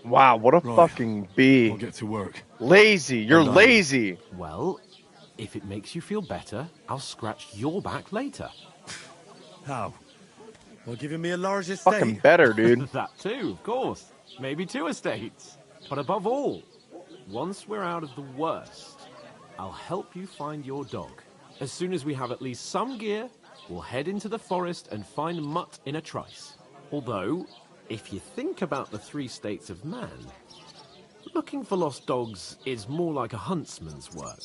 Wow, what a Right. fucking bee. I'll get to work. Lazy. You're Alone. lazy. Well, if it makes you feel better, I'll scratch your back later. How? Well, giving me a large estate? Fucking better, dude. That too, of course. Maybe 2 estates. But above all, once we're out of the worst, I'll help you find your dog. As soon as we have at least some gear, we'll head into the forest and find Mutt in a trice. Although, if you think about the 3 states of man, looking for lost dogs is more like a huntsman's work.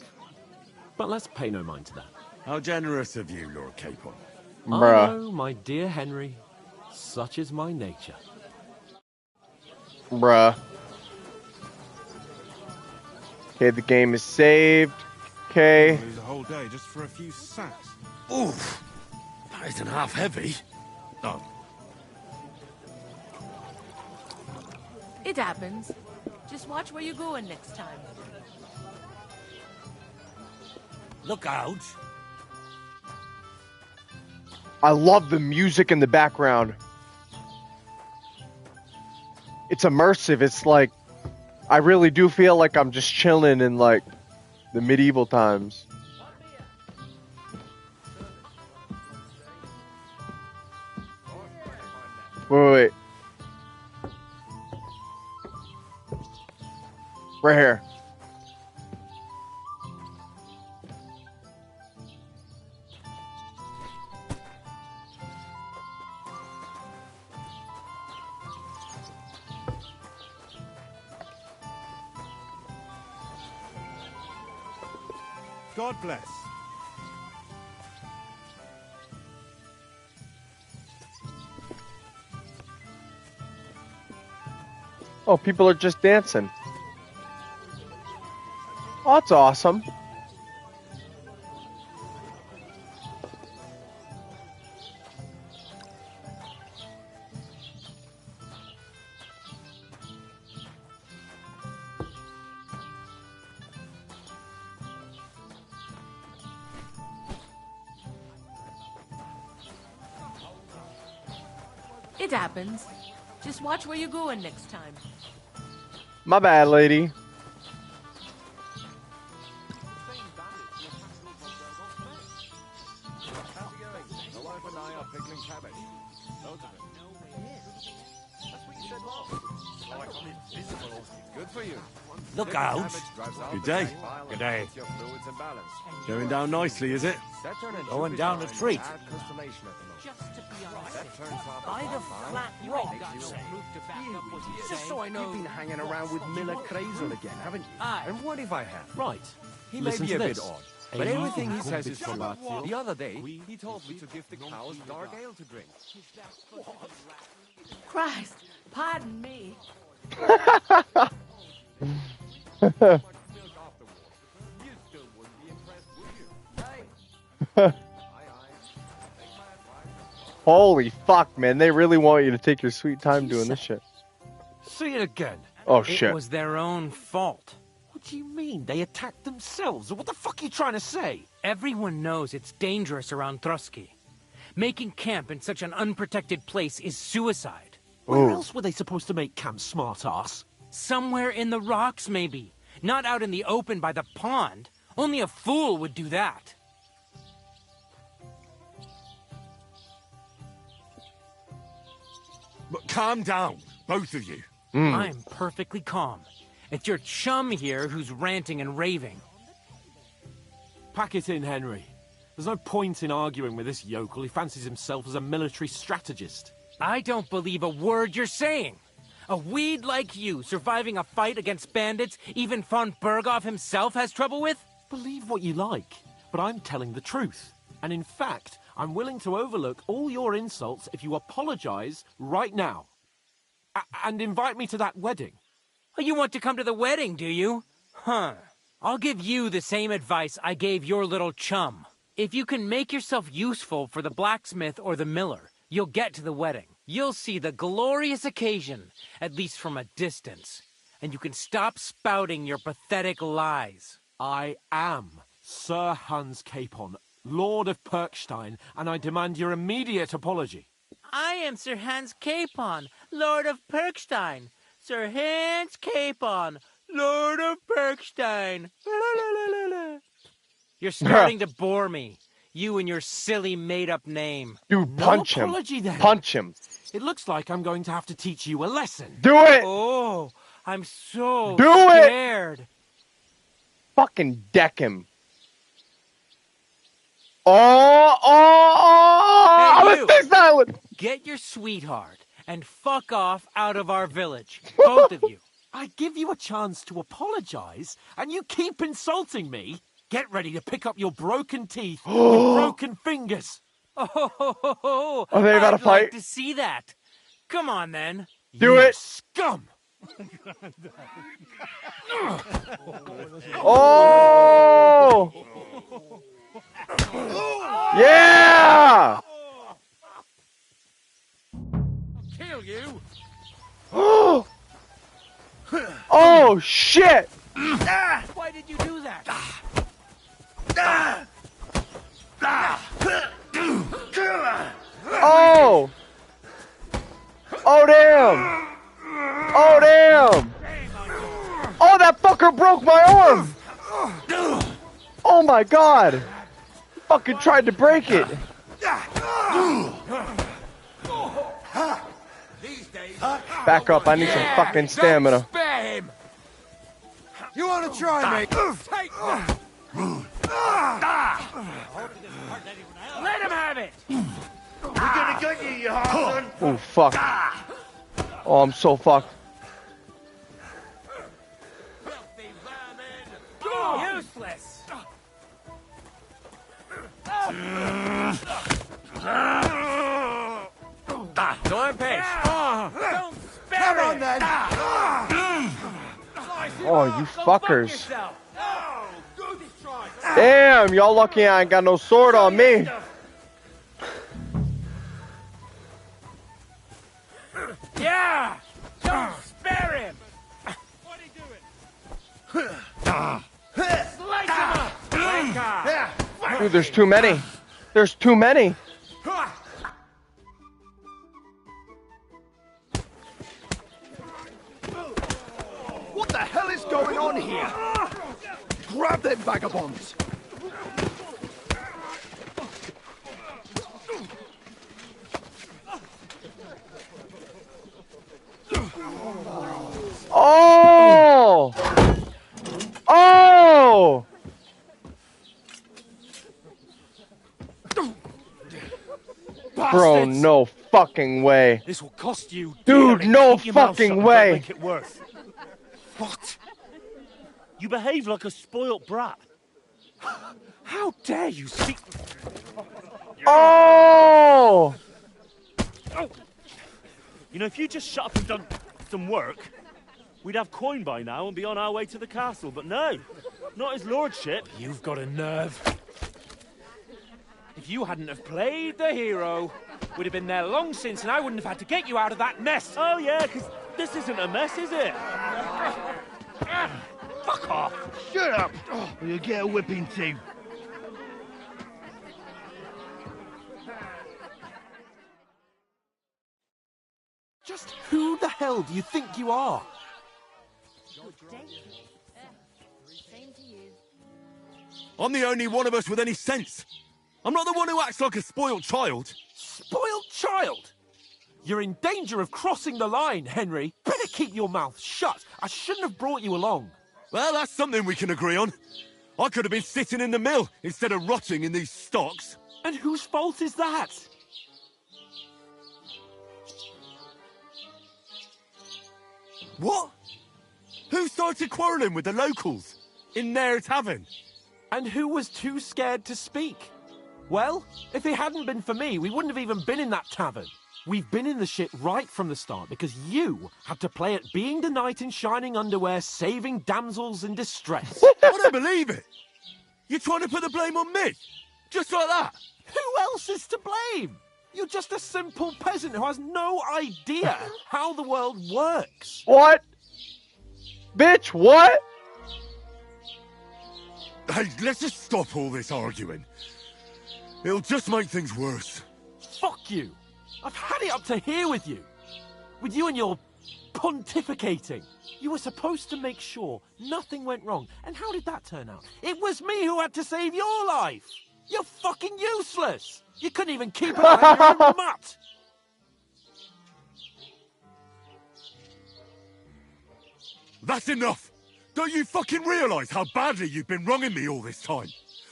But let's pay no mind to that. How generous of you, Lord Capon. Bruh. Oh, my dear Henry, such is my nature. Bruh. Okay, the game is saved. Okay. Lose a whole day just for a few sacks. Oof. That isn't half heavy. Oh. It happens. Just watch where you're going next time. Look out. I love the music in the background. It's immersive. It's like, I really do feel like I'm just chilling in like the medieval times. Wait. Right here. God bless. Oh, people are just dancing. Oh, that's awesome. It happens. Just watch where you're going next time. My bad, lady. Good for you. Look out. Good day. Good day. Going down nicely, is it? Going down a treat. By the flat rock, you say? Just so I know. You've been hanging around with Miller Crazel again, haven't you? Aye. And what if I have? Right. He Listen may be to a this. bit odd, but everything he A says is true. conviction. The other day, he told me to give the cows dark ale to drink. Christ, pardon me. Holy fuck, man. They really want you to take your sweet time doing this shit. See it again. Oh, shit. It was their own fault. What do you mean? They attacked themselves? What the fuck are you trying to say? Everyone knows it's dangerous around Trusky. Making camp in such an unprotected place is suicide. Where else were they supposed to make camp, smart-ass? Somewhere in the rocks, maybe. Not out in the open by the pond. Only a fool would do that. But calm down, both of you. I'm perfectly calm. It's your chum here who's ranting and raving. Pack it in, Henry. There's no point in arguing with this yokel. He fancies himself as a military strategist. I don't believe a word you're saying. A weed like you surviving a fight against bandits even von Berghoff himself has trouble with? Believe what you like, but I'm telling the truth. And in fact, I'm willing to overlook all your insults if you apologize right now. And invite me to that wedding. Oh, you want to come to the wedding, do you? Huh. I'll give you the same advice I gave your little chum. If you can make yourself useful for the blacksmith or the miller, you'll get to the wedding. You'll see the glorious occasion, at least from a distance. And you can stop spouting your pathetic lies. I am Sir Hans Capon, Lord of Perkstein, and I demand your immediate apology. I am Sir Hans Capon, Lord of Perkstein. Sir Hans Capon, Lord of Perkstein. You're starting to bore me. You and your silly made-up name. Dude, punch him. Apology, then. Punch him. It looks like I'm going to have to teach you a lesson. Do it! Oh, I'm so Do scared. Fucking deck him. I'm Hey, gonna stay silent. Get your sweetheart and fuck off out of our village. Both of you. I give you a chance to apologize, and you keep insulting me. Get ready to pick up your broken teeth with broken fingers. Oh, Are they about to I'd fight? like to see that. Come on, then. Do You it. scum! Oh! Yeah! Kill you! Oh, shit! Why did you do that? Oh! Oh, damn! Oh, damn! Oh, that fucker broke my arm! Oh, my God! He fucking tried to break it! Back up, I need some fucking stamina. Spare him! You want to try, mate? Take that! Let him have it! We're gonna get you, you hard son. Oh, fuck. Oh, I'm so fucked. Useless! No impatient. Don't spare Come on, it! then. Oh, you fuckers. Yourself. Damn, y'all lucky I ain't got no sword on me. Yeah! Don't spare him! Slice him up! Dude, there's too many. There's too many. Grab them vagabonds! Oh! Oh! Bro, Bastards! no fucking way. This will cost you Dude, dearly. no Keep your mouth shut fucking and way. Don't make it worse. What? You behave like a spoilt brat. How dare you speak? Oh! You know, if you just shut up and done some work, we'd have coin by now and be on our way to the castle. But no, not his lordship. You've got a nerve. If you hadn't have played the hero, we'd have been there long since, and I wouldn't have had to get you out of that mess. Oh yeah, because this isn't a mess, is it? Fuck off! Shut up, or you'll get a whipping too. Just who the hell do you think you are? Same to you. I'm the only one of us with any sense. I'm not the one who acts like a spoiled child. Spoiled child? You're in danger of crossing the line, Henry. Better keep your mouth shut. I shouldn't have brought you along. Well, that's something we can agree on. I could have been sitting in the mill instead of rotting in these stocks. And whose fault is that? What? Who started quarrelling with the locals in their tavern? And who was too scared to speak? Well, if it hadn't been for me, we wouldn't have even been in that tavern. We've been in the shit right from the start because you had to play at being the knight in shining underwear, saving damsels in distress. I don't believe it. You're trying to put the blame on me? Just like that? Who else is to blame? You're just a simple peasant who has no idea how the world works. What? Bitch, what? Hey, let's just stop all this arguing. It'll just make things worse. Fuck you. I've had it up to here with you. With you and your pontificating. You were supposed to make sure nothing went wrong. And how did that turn out? It was me who had to save your life. You're fucking useless. You couldn't even keep an eye on your own mutt. That's enough! Don't you fucking realise how badly you've been wronging me all this time?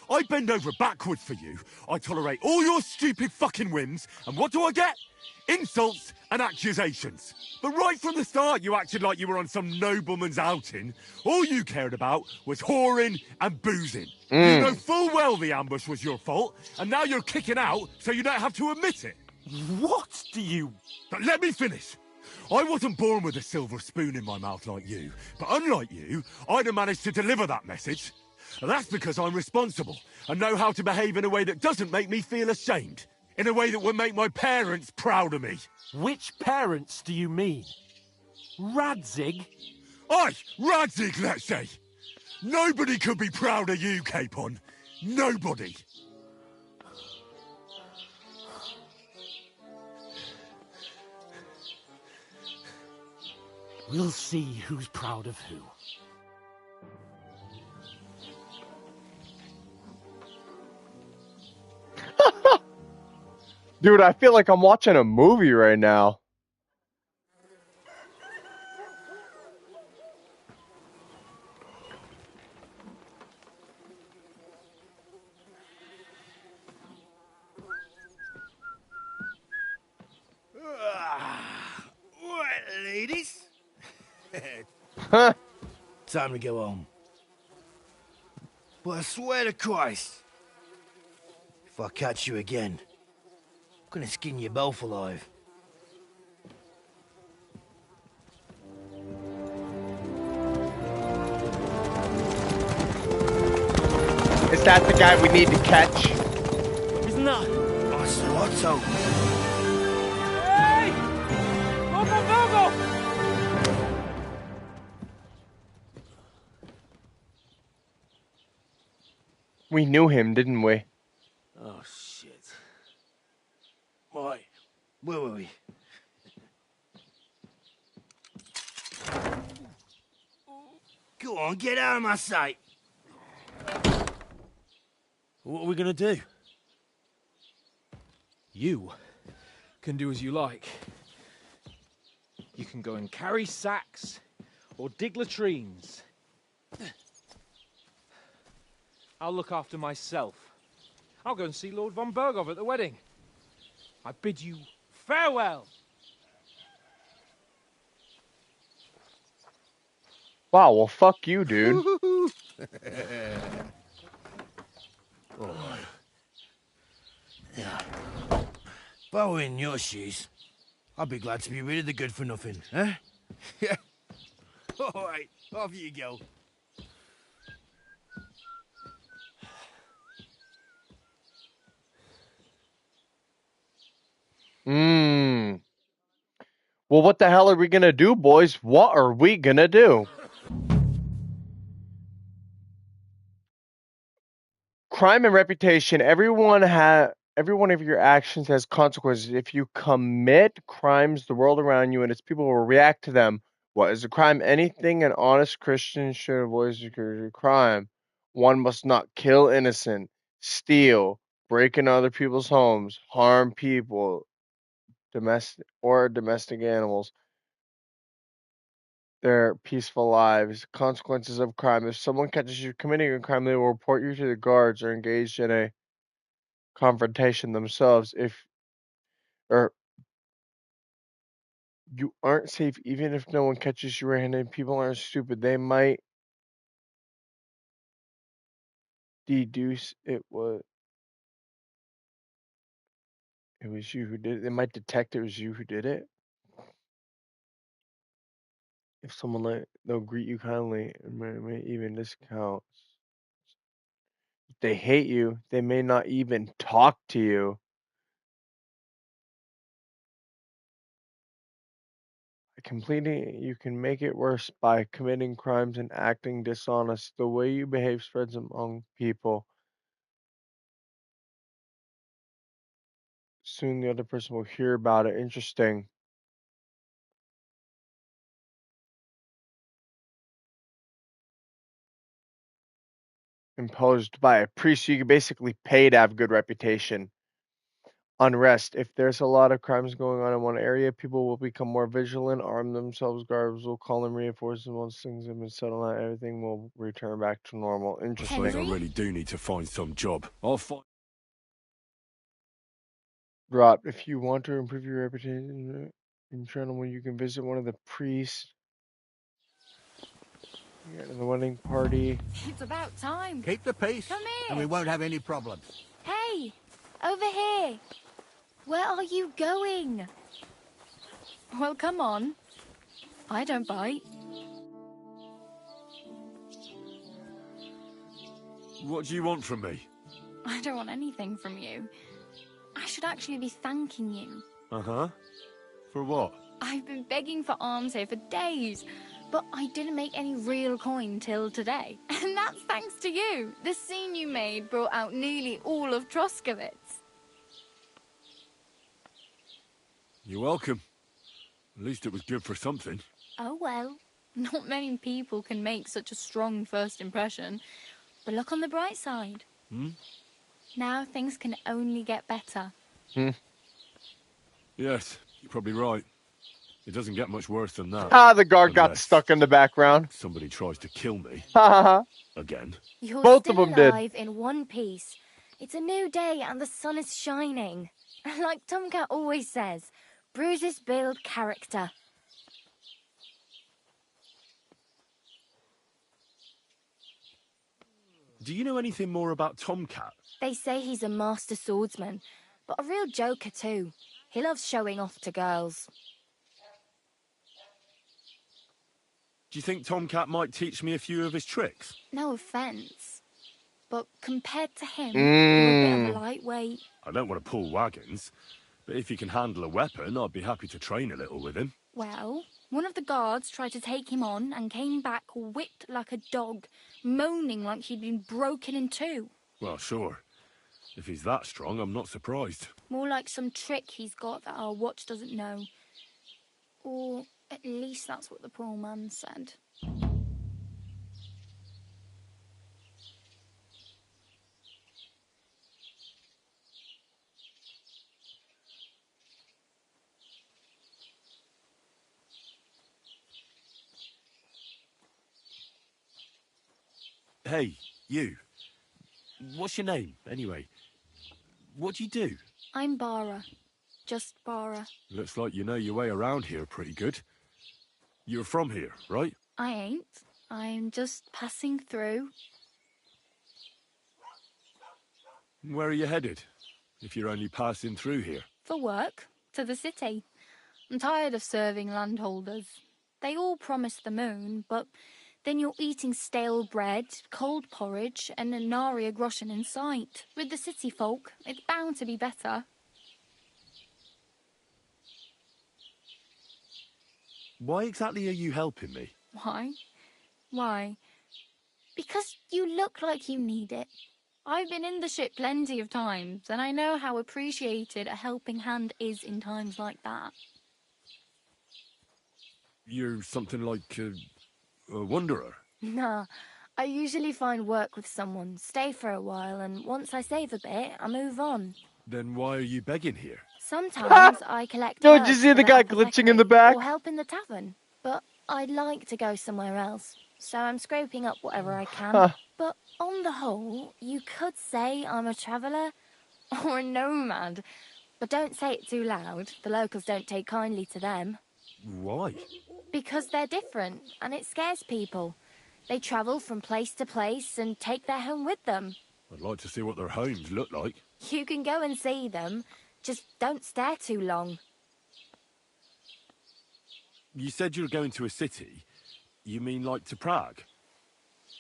I bend over backwards for you, I tolerate all your stupid fucking whims, and what do I get? Insults and accusations. But right from the start you acted like you were on some nobleman's outing. All you cared about was whoring and boozing. You know full well the ambush was your fault, and now you're kicking out so you don't have to admit it. What do you... But let me finish. I wasn't born with a silver spoon in my mouth like you, but unlike you, I'd have managed to deliver that message. And that's because I'm responsible and know how to behave in a way that doesn't make me feel ashamed. In a way that would make my parents proud of me. Which parents do you mean? Radzig? Aye, Radzig, let's say. Nobody could be proud of you, Capon. Nobody. We'll see who's proud of who. Dude, I feel like I'm watching a movie right now. Right, ladies. Huh? Time to go home. But I swear to Christ, if I catch you again, I'm gonna skin you both alive. Is that the guy we need to catch? Isn't that? I thought so. Hey! Vogel, Vogel! We knew him, didn't we? Oh, shit. Right, where were we? Go on, get out of my sight. What are we gonna do? You can do as you like. You can go and carry sacks or dig latrines. I'll look after myself. I'll go and see Lord von Berghoff at the wedding. I bid you farewell. Wow, well, fuck you, dude. All right. Yeah. If I were in your shoes, I'd be glad to be rid of the good-for-nothing, huh? Yeah. All right, off you go. Well, what the hell are we gonna do, boys? What are we gonna do? Crime and reputation. Every one of your actions has consequences. If you commit crimes, the world around you and its people will react to them. What is a crime? Anything an honest Christian should avoid is a crime. One must not kill innocent, steal, break into other people's homes, harm people, domestic animals, their peaceful lives. Consequences of crime. If someone catches you committing a crime, they will report you to the guards or engage in a confrontation themselves. Or you aren't safe even if no one catches you red-handed. People aren't stupid. They might deduce it was you who did it. They might detect it was you who did it. If someone they'll greet you kindly and may even discount. If they hate you, they may not even talk to you. You can make it worse by committing crimes and acting dishonest. The way you behave spreads among people. Soon the other person will hear about it. Interesting. Imposed by a priest. You can basically pay to have good reputation. Unrest. If there's a lot of crimes going on in one area, people will become more vigilant, arm themselves, guards will call in reinforcements. Once things have been settled out, everything will return back to normal. I Interesting. suppose I really do need to find some job. I'll find... Rot. If you want to improve your reputation in Chernobyl, you can visit one of the priests. At the wedding party. It's about time. Keep the peace, Come here. and we won't have any problems. Hey, over here. Where are you going? Well, come on. I don't bite. What do you want from me? I don't want anything from you. I should actually be thanking you. Uh-huh. For what? I've been begging for alms here for days, but I didn't make any real coin till today. And that's thanks to you. The scene you made brought out nearly all of Troskowitz. You're welcome. At least it was good for something. Oh well, not many people can make such a strong first impression. But look on the bright side. Now things can only get better. Yes, you're probably right. It doesn't get much worse than that. The guard got stuck in the background. Somebody tries to kill me. Again. You're Both still of them did. alive in one piece. It's a new day and the sun is shining. Like Tomcat always says, bruises build character. Do you know anything more about Tomcat? They say he's a master swordsman, but a real joker too. He loves showing off to girls. Do you think Tomcat might teach me a few of his tricks? No offence, but compared to him, you're a bit of a lightweight. I don't want to pull wagons, but if he can handle a weapon, I'd be happy to train a little with him. Well, one of the guards tried to take him on and came back whipped like a dog, moaning like he'd been broken in two. Well, sure. If he's that strong, I'm not surprised. More like some trick he's got that our watch doesn't know. Or at least that's what the poor man said. Well, Hey, you. What's your name, anyway? What do you do? I'm Bara. Just Bara. Looks like you know your way around here pretty good. You're from here, right? I ain't. I'm just passing through. Where are you headed, if you're only passing through here? For work. To the city. I'm tired of serving landholders. They all promise the moon, but then you're eating stale bread, cold porridge, and a nary a groschen in sight. With the city folk, it's bound to be better. Why exactly are you helping me? Why? Why? Because you look like you need it. I've been in the ship plenty of times, and I know how appreciated a helping hand is in times like that. You're something like a wanderer? Nah, I usually find work with someone, stay for a while, and once I save a bit, I move on. Then why are you begging here? Sometimes I collect Don't you herbs see for the guy apothecary glitching in the back? or help in the tavern, but I'd like to go somewhere else, so I'm scraping up whatever I can. Huh. But on the whole, you could say I'm a traveller or a nomad, but don't say it too loud. The locals don't take kindly to them. Why? Because they're different, and it scares people. They travel from place to place and take their home with them. I'd like to see what their homes look like. You can go and see them, just don't stare too long. You said you were going to a city. You mean like to Prague?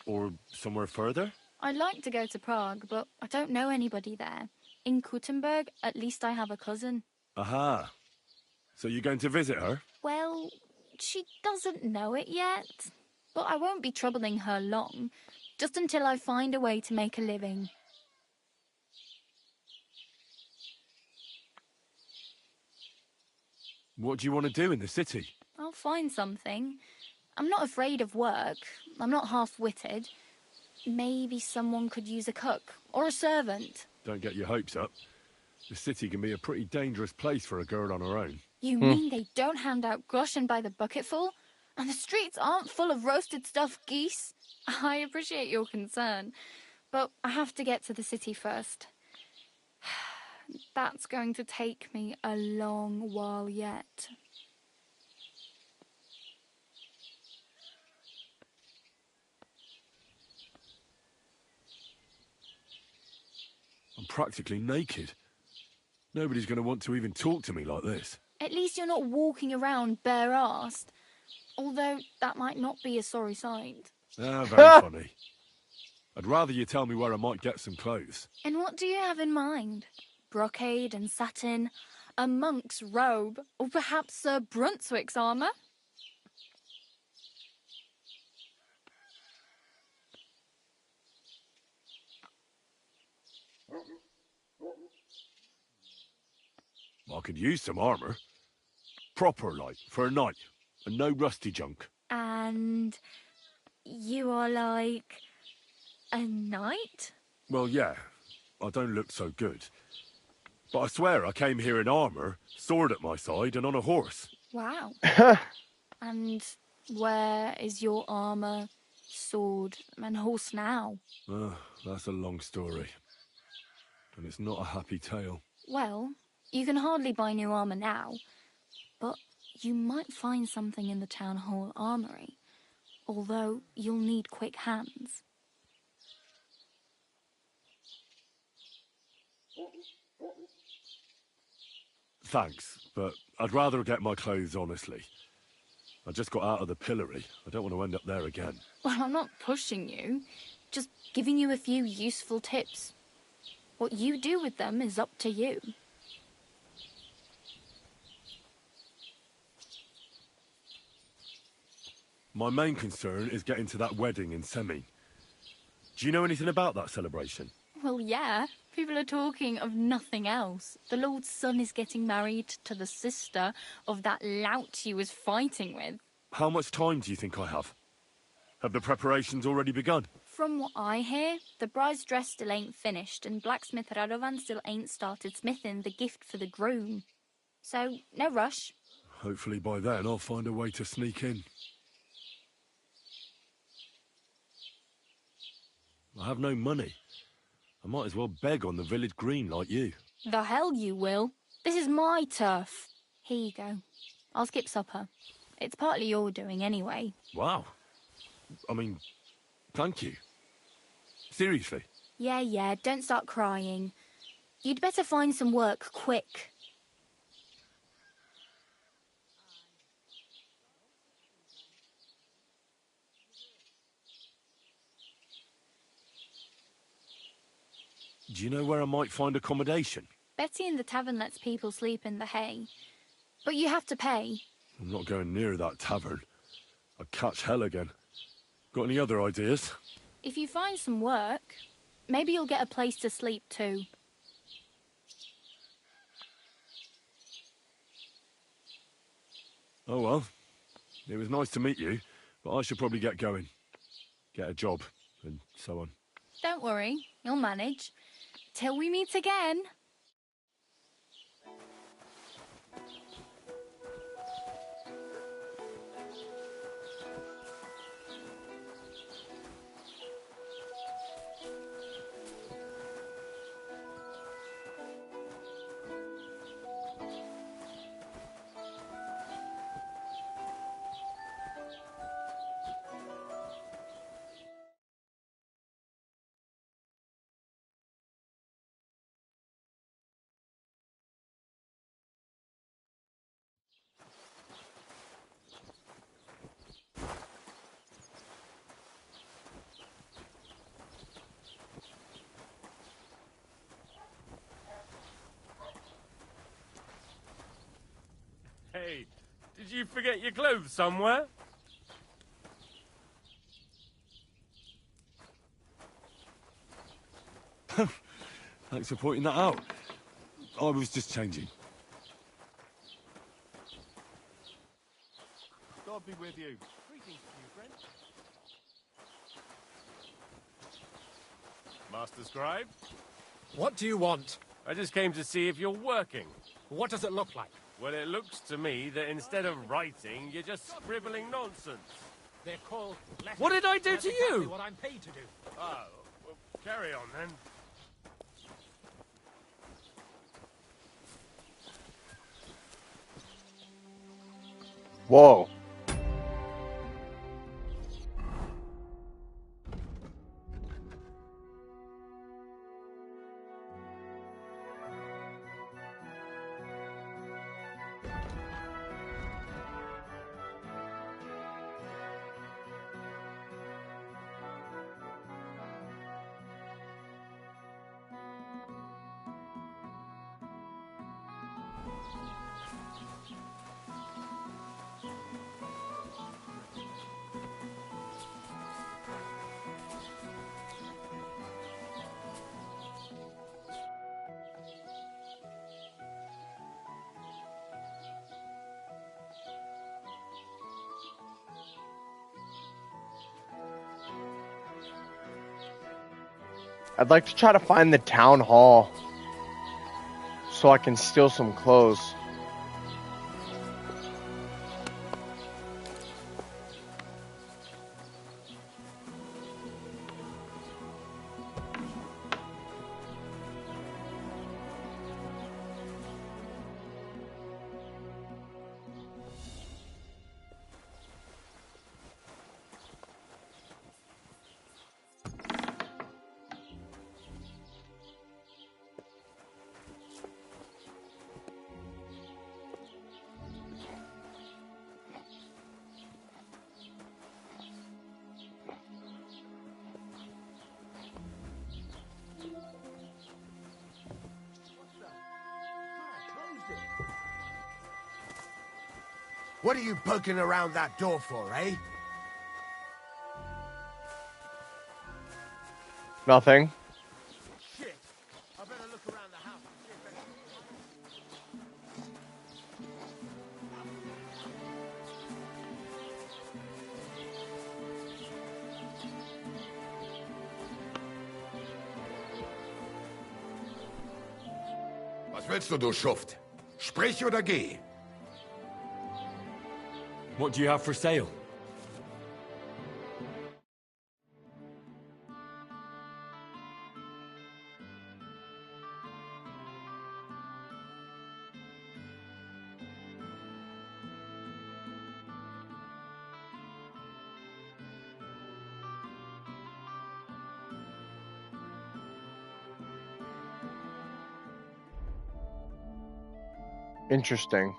Or somewhere further? I'd like to go to Prague, but I don't know anybody there. In Kuttenberg, at least I have a cousin. Aha. So you're going to visit her? Well, she doesn't know it yet. But I won't be troubling her long, just until I find a way to make a living. What do you want to do in the city? I'll find something. I'm not afraid of work. I'm not half-witted. Maybe someone could use a cook or a servant. Don't get your hopes up. The city can be a pretty dangerous place for a girl on her own. You mean they don't hand out groschen by the bucketful? And the streets aren't full of roasted stuffed geese? I appreciate your concern, but I have to get to the city first. That's going to take me a long while yet. I'm practically naked. Nobody's going to want to even talk to me like this. At least you're not walking around bare-arsed. Although that might not be a sorry sight. Ah, very funny. I'd rather you tell me where I might get some clothes. And what do you have in mind? Brocade and satin, a monk's robe, or perhaps Sir Brunswick's armour? I could use some armour. Proper, like, for a night. And no rusty junk. And you are like a knight? Well, yeah. I don't look so good. But I swear I came here in armour, sword at my side, and on a horse. Wow. And where is your armour, sword, and horse now? That's a long story. And it's not a happy tale. Well, you can hardly buy new armour now, but you might find something in the town hall armoury, although you'll need quick hands. Thanks, but I'd rather get my clothes honestly. I just got out of the pillory. I don't want to end up there again. Well, I'm not pushing you, just giving you a few useful tips. What you do with them is up to you. My main concern is getting to that wedding in Semin. Do you know anything about that celebration? Well, yeah. People are talking of nothing else. The Lord's son is getting married to the sister of that lout he was fighting with. How much time do you think I have? Have the preparations already begun? From what I hear, the bride's dress still ain't finished, and blacksmith Radovan still ain't started smithing the gift for the groom. So, no rush. Hopefully by then I'll find a way to sneak in. I have no money. I might as well beg on the village green like you. The hell you will. This is my turf. Here you go. I'll skip supper. It's partly your doing anyway. Wow. I mean, thank you. Seriously. Yeah, don't start crying. You'd better find some work quick. Do you know where I might find accommodation? Betty in the tavern lets people sleep in the hay. But you have to pay. I'm not going near that tavern. I'd catch hell again. Got any other ideas? If you find some work, maybe you'll get a place to sleep too. Oh well. It was nice to meet you, but I should probably get going. Get a job, and so on. Don't worry, you'll manage. Till we meet again. Hey, did you forget your clothes somewhere? Thanks for pointing that out. I was just changing. God be with you. Greetings to you, friend. Master Scribe? What do you want? I just came to see if you're working. What does it look like? Well, it looks to me that instead of writing, you're just scribbling nonsense. They're called letters. What did I do That's to exactly you? what I'm paid to do. Oh, well, carry on then. Whoa. I'd like to try to find the town hall so I can steal some clothes. What are you poking around that door for, eh? Nothing. Shit. I better look around the house and see if Was willst du Schuft? Sprich oder geh. What do you have for sale? Interesting.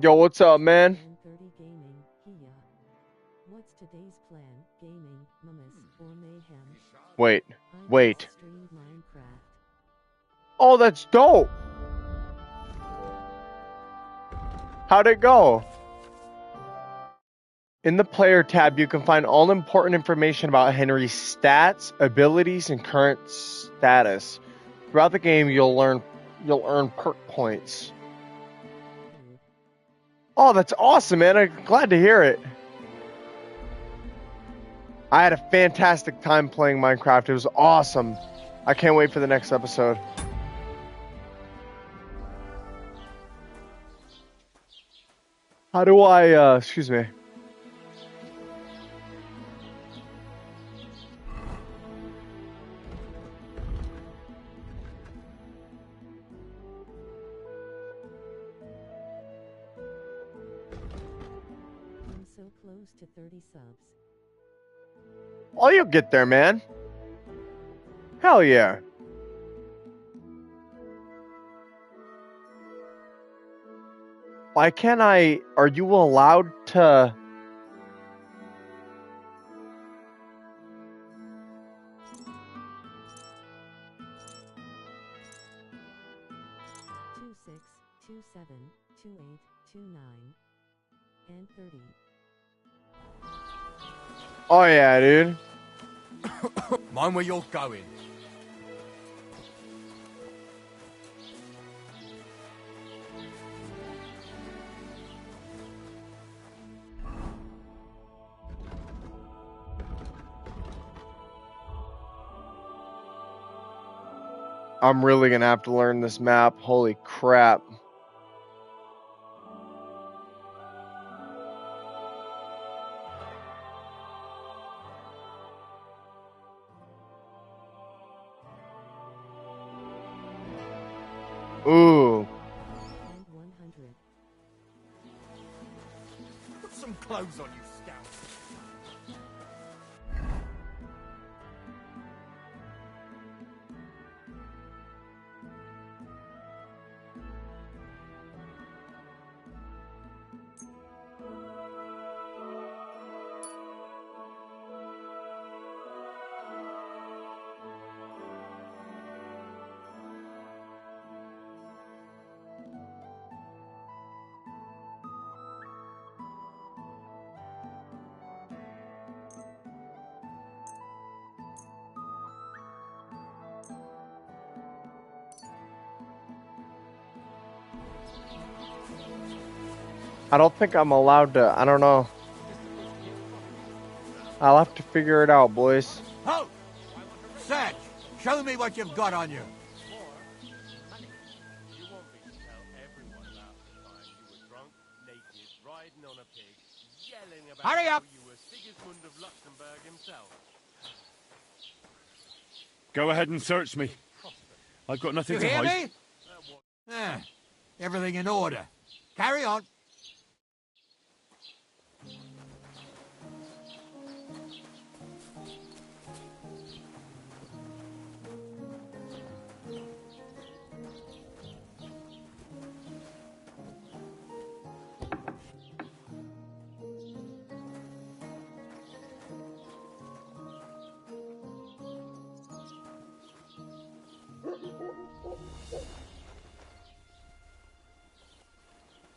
Yo, what's up, man? 30 gaming, Hiya. What's today's plan? Gaming, mummies, or mayhem? Wait. I Wait. just streamed Minecraft. Oh, that's dope. How'd it go? In the player tab, you can find all important information about Henry's stats, abilities, and current status. Throughout the game, you'll earn perk points. Oh, that's awesome, man. I'm glad to hear it. I had a fantastic time playing Minecraft. It was awesome. I can't wait for the next episode. How do I, excuse me. I'm so close to 30 subs. Oh, you'll get there, man. Hell yeah. Why can't I... Are you allowed to... Two six, 27, 28, 29, and 30. Oh, yeah, dude. Mind where you're going. I'm really gonna have to learn this map. Holy crap. Ooh. And 100. Put some clothes on, you scout. I don't think I'm allowed to. I don't know. I'll have to figure it out, boys. Ho! Satch, show me what you've got on you. Hurry up! You were Sigismund of Luxembourg himself. Go ahead and search me. I've got nothing You to hear hide. me? Ah, everything in order. Carry on.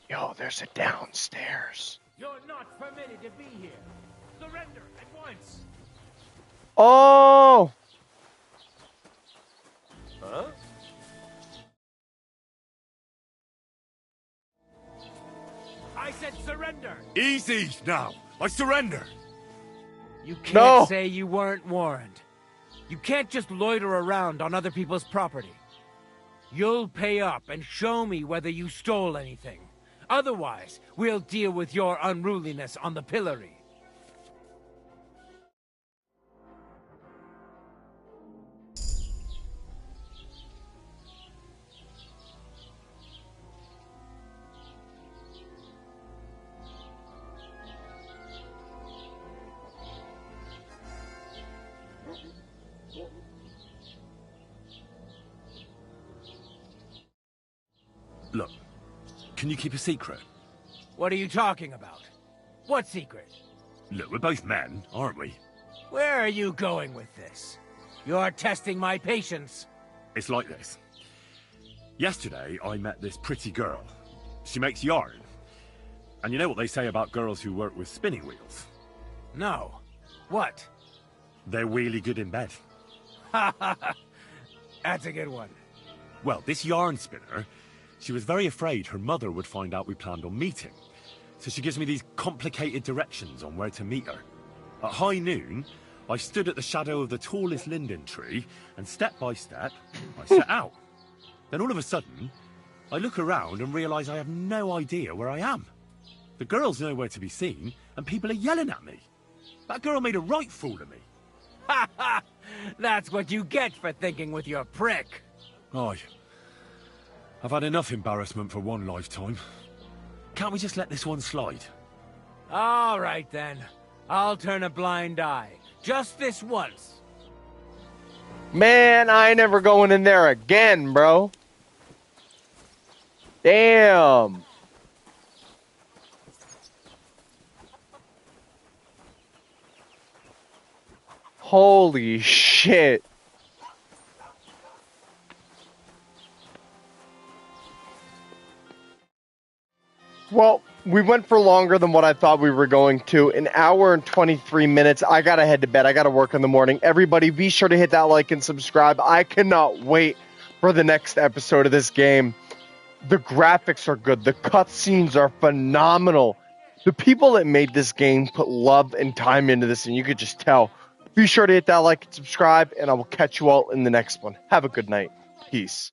Yo, there's a downstairs. You're not permitted to be here. Surrender at once. Oh! Huh? I said surrender. Easy now. I surrender. You can't No. say you weren't warned. You can't just loiter around on other people's property. You'll pay up and show me whether you stole anything. Otherwise, we'll deal with your unruliness on the pillory. Look, can you keep a secret? What are you talking about? What secret? Look, we're both men, aren't we? Where are you going with this? You're testing my patience. It's like this. Yesterday, I met this pretty girl. She makes yarn. And you know what they say about girls who work with spinning wheels? No. What? They're really good in bed. Ha ha ha. That's a good one. Well, this yarn spinner, she was very afraid her mother would find out we planned on meeting. So she gives me these complicated directions on where to meet her. At high noon, I stood at the shadow of the tallest linden tree, and step by step, I set out. Then all of a sudden, I look around and realise I have no idea where I am. The girl's nowhere to be seen, and people are yelling at me. That girl made a right fool of me. Ha ha! That's what you get for thinking with your prick. Aye. I've had enough embarrassment for one lifetime. Can't we just let this one slide? All right, then. I'll turn a blind eye. Just this once. Man, I ain't never going in there again, bro. Damn. Holy shit. Well, we went for longer than what I thought we were going to. An hour and 23 minutes. I gotta head to bed. I gotta work in the morning. Everybody, be sure to hit that like and subscribe. I cannot wait for the next episode of this game. The graphics are good. The cutscenes are phenomenal. The people that made this game put love and time into this, and you could just tell. Be sure to hit that like and subscribe, and I will catch you all in the next one. Have a good night. Peace.